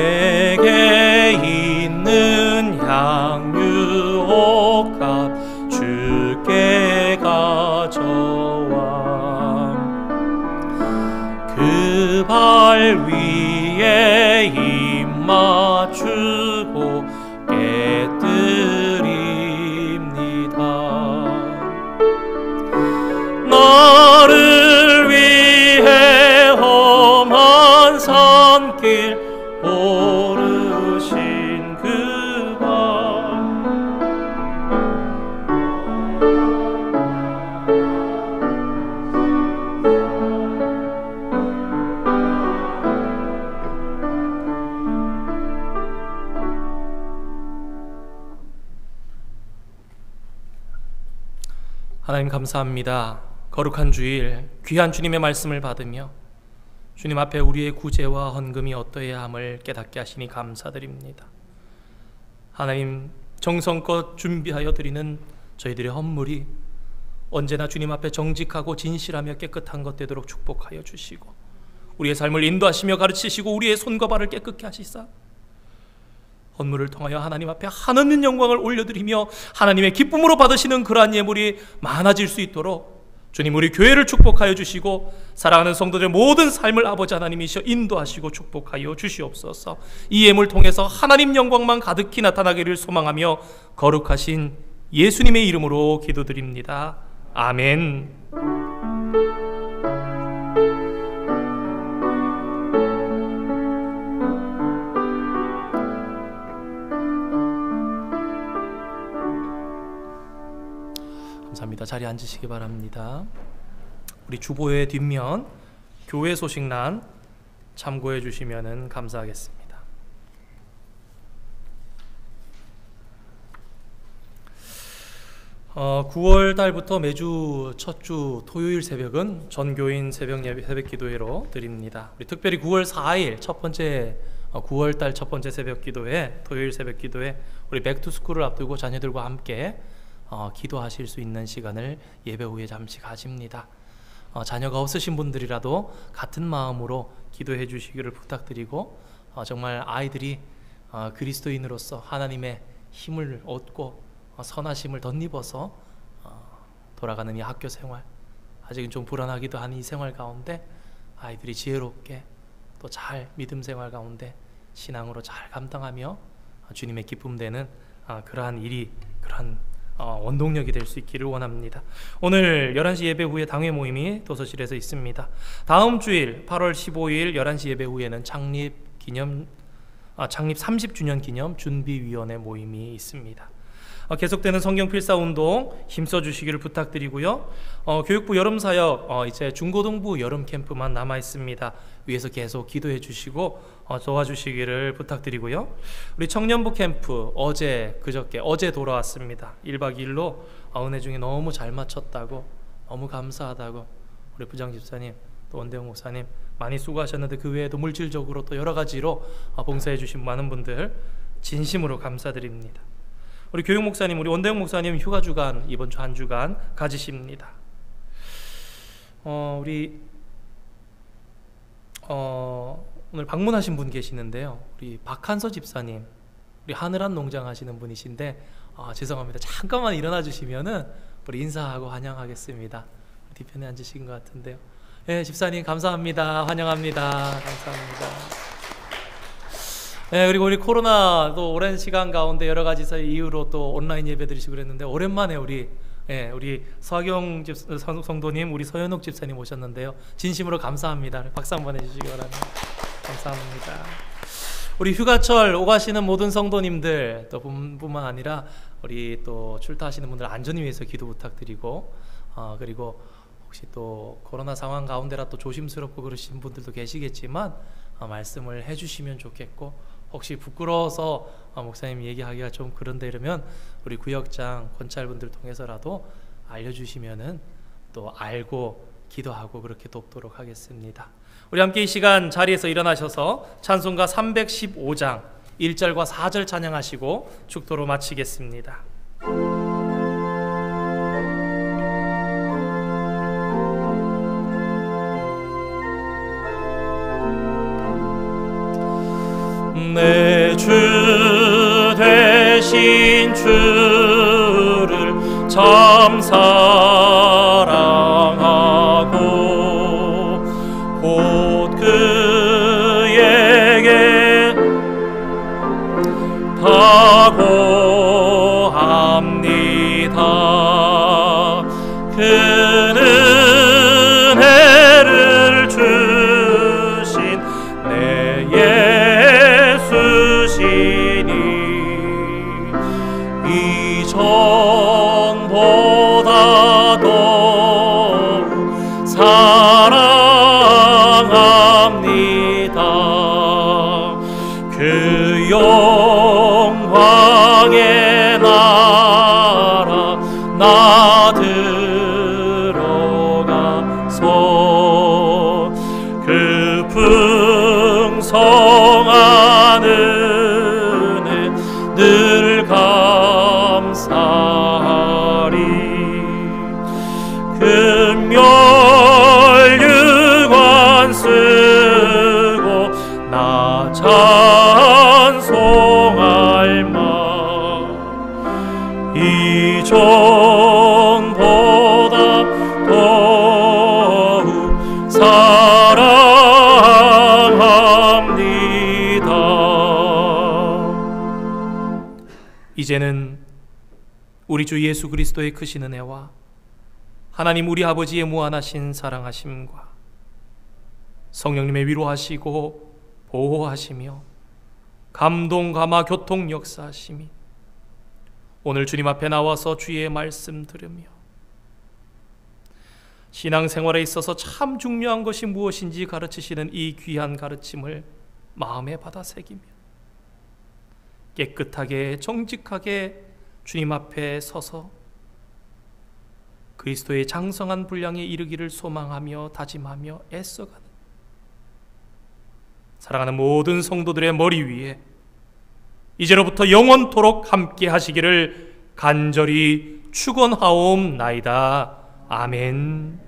내게 있는 향유옥합 주께 가져와 그 발 위에 입 맞추고 깨뜨립니다. 나를 위해 험한 산길 오르신 그 발 하나님 감사합니다. 거룩한 주일 귀한 주님의 말씀을 받으며 주님 앞에 우리의 구제와 헌금이 어떠해야 함을 깨닫게 하시니 감사드립니다. 하나님 정성껏 준비하여 드리는 저희들의 헌물이 언제나 주님 앞에 정직하고 진실하며 깨끗한 것 되도록 축복하여 주시고 우리의 삶을 인도하시며 가르치시고 우리의 손과 발을 깨끗게 하시사 헌물을 통하여 하나님 앞에 하나님 영광을 올려드리며 하나님의 기쁨으로 받으시는 그러한 예물이 많아질 수 있도록 주님 우리 교회를 축복하여 주시고 사랑하는 성도들의 모든 삶을 아버지 하나님이시여 인도하시고 축복하여 주시옵소서. 이 예물 통해서 하나님 영광만 가득히 나타나기를 소망하며 거룩하신 예수님의 이름으로 기도드립니다. 아멘. 감사합니다. 자리에 앉으시기 바랍니다. 우리 주보의 뒷면 교회 소식란 참고해 주시면 감사하겠습니다. 어, 9월 달부터 매주 첫 주 토요일 새벽은 전교인 새벽 예배, 새벽 기도회로 드립니다. 우리 특별히 9월 4일 첫 번째 9월 달 첫 번째 새벽 기도회, 토요일 새벽 기도회 우리 백투스쿨을 앞두고 자녀들과 함께 기도하실 수 있는 시간을 예배 후에 잠시 가집니다. 자녀가 없으신 분들이라도 같은 마음으로 기도해 주시기를 부탁드리고 정말 아이들이 그리스도인으로서 하나님의 힘을 얻고 선하심을 덧입어서 돌아가는 이 학교 생활, 아직은 좀 불안하기도 한 이 생활 가운데 아이들이 지혜롭게 또 잘 믿음 생활 가운데 신앙으로 잘 감당하며 주님의 기쁨 되는 그러한 일이 그러한 원동력이 될 수 있기를 원합니다. 오늘 11시 예배 후에 당회 모임이 도서실에서 있습니다. 다음 주일 8월 15일 11시 예배 후에는 창립 30주년 기념 준비위원회 모임이 있습니다. 계속되는 성경 필사운동 힘써 주시기를 부탁드리고요. 교육부 여름사역 이제 중고등부 여름 캠프만 남아 있습니다. 위에서 계속 기도해 주시고 도와주시기를 부탁드리고요. 우리 청년부 캠프 그저께 어제 돌아왔습니다. 1박 2일로 은혜 중에 너무 잘 마쳤다고 너무 감사하다고 우리 부장 집사님 또 원대영 목사님 많이 수고하셨는데 그 외에도 물질적으로 또 여러 가지로 봉사해 주신 많은 분들 진심으로 감사드립니다. 우리 교육 목사님, 우리 원대영 목사님 휴가 주간 이번 주 한 주간 가지십니다. 우리 오늘 방문하신 분 계시는데요. 우리 박한서 집사님, 우리 하늘한 농장 하시는 분이신데 죄송합니다. 잠깐만 일어나 주시면은 우리 인사하고 환영하겠습니다. 뒤편에 앉으신 것 같은데요. 네, 집사님 감사합니다. 환영합니다. 감사합니다. 네, 그리고 우리 코로나도 오랜 시간 가운데 여러 가지 이유로 또 온라인 예배 드리시고 그랬는데 오랜만에 우리 예, 우리 서경 성도님, 우리 서현옥 집사님 오셨는데요. 진심으로 감사합니다. 박수 한번 해주시기 바랍니다. 감사합니다. 우리 휴가철 오가시는 모든 성도님들 또 뿐만 아니라 우리 또 출타하시는 분들 안전을 위해서 기도 부탁드리고, 그리고 혹시 또 코로나 상황 가운데라 또 조심스럽고 그러신 분들도 계시겠지만 말씀을 해주시면 좋겠고, 혹시 부끄러워서 목사님 얘기하기가 좀 그런데 이러면 우리 구역장 권찰분들 통해서라도 알려주시면은 또 알고 기도하고 그렇게 돕도록 하겠습니다. 우리 함께 이 시간 자리에서 일어나셔서 찬송가 315장 1절과 4절 찬양하시고 축도로 마치겠습니다. 내 주 되신 주를 참 사랑하고 곧 그에게 다고합니다. 그는 은혜를 주신 내 예수시니 이전보다 더욱 사랑합니다. 그 영광의 나라 나 들어가서 그 풍성한 은혜 늘 감사하리. 금멸유관 쓰고 나 찬송할 마 이전보다 더욱 사랑합니다. 이제는 우리 주 예수 그리스도의 크신 은혜와 하나님 우리 아버지의 무한하신 사랑하심과 성령님의 위로하시고 보호하시며 감동 감화 교통 역사하심이 오늘 주님 앞에 나와서 주의 말씀 들으며 신앙생활에 있어서 참 중요한 것이 무엇인지 가르치시는 이 귀한 가르침을 마음에 받아 새기며 깨끗하게 정직하게 주님 앞에 서서 그리스도의 장성한 분량에 이르기를 소망하며 다짐하며 애써가는 사랑하는 모든 성도들의 머리 위에 이제로부터 영원토록 함께 하시기를 간절히 축원하옵나이다. 아멘.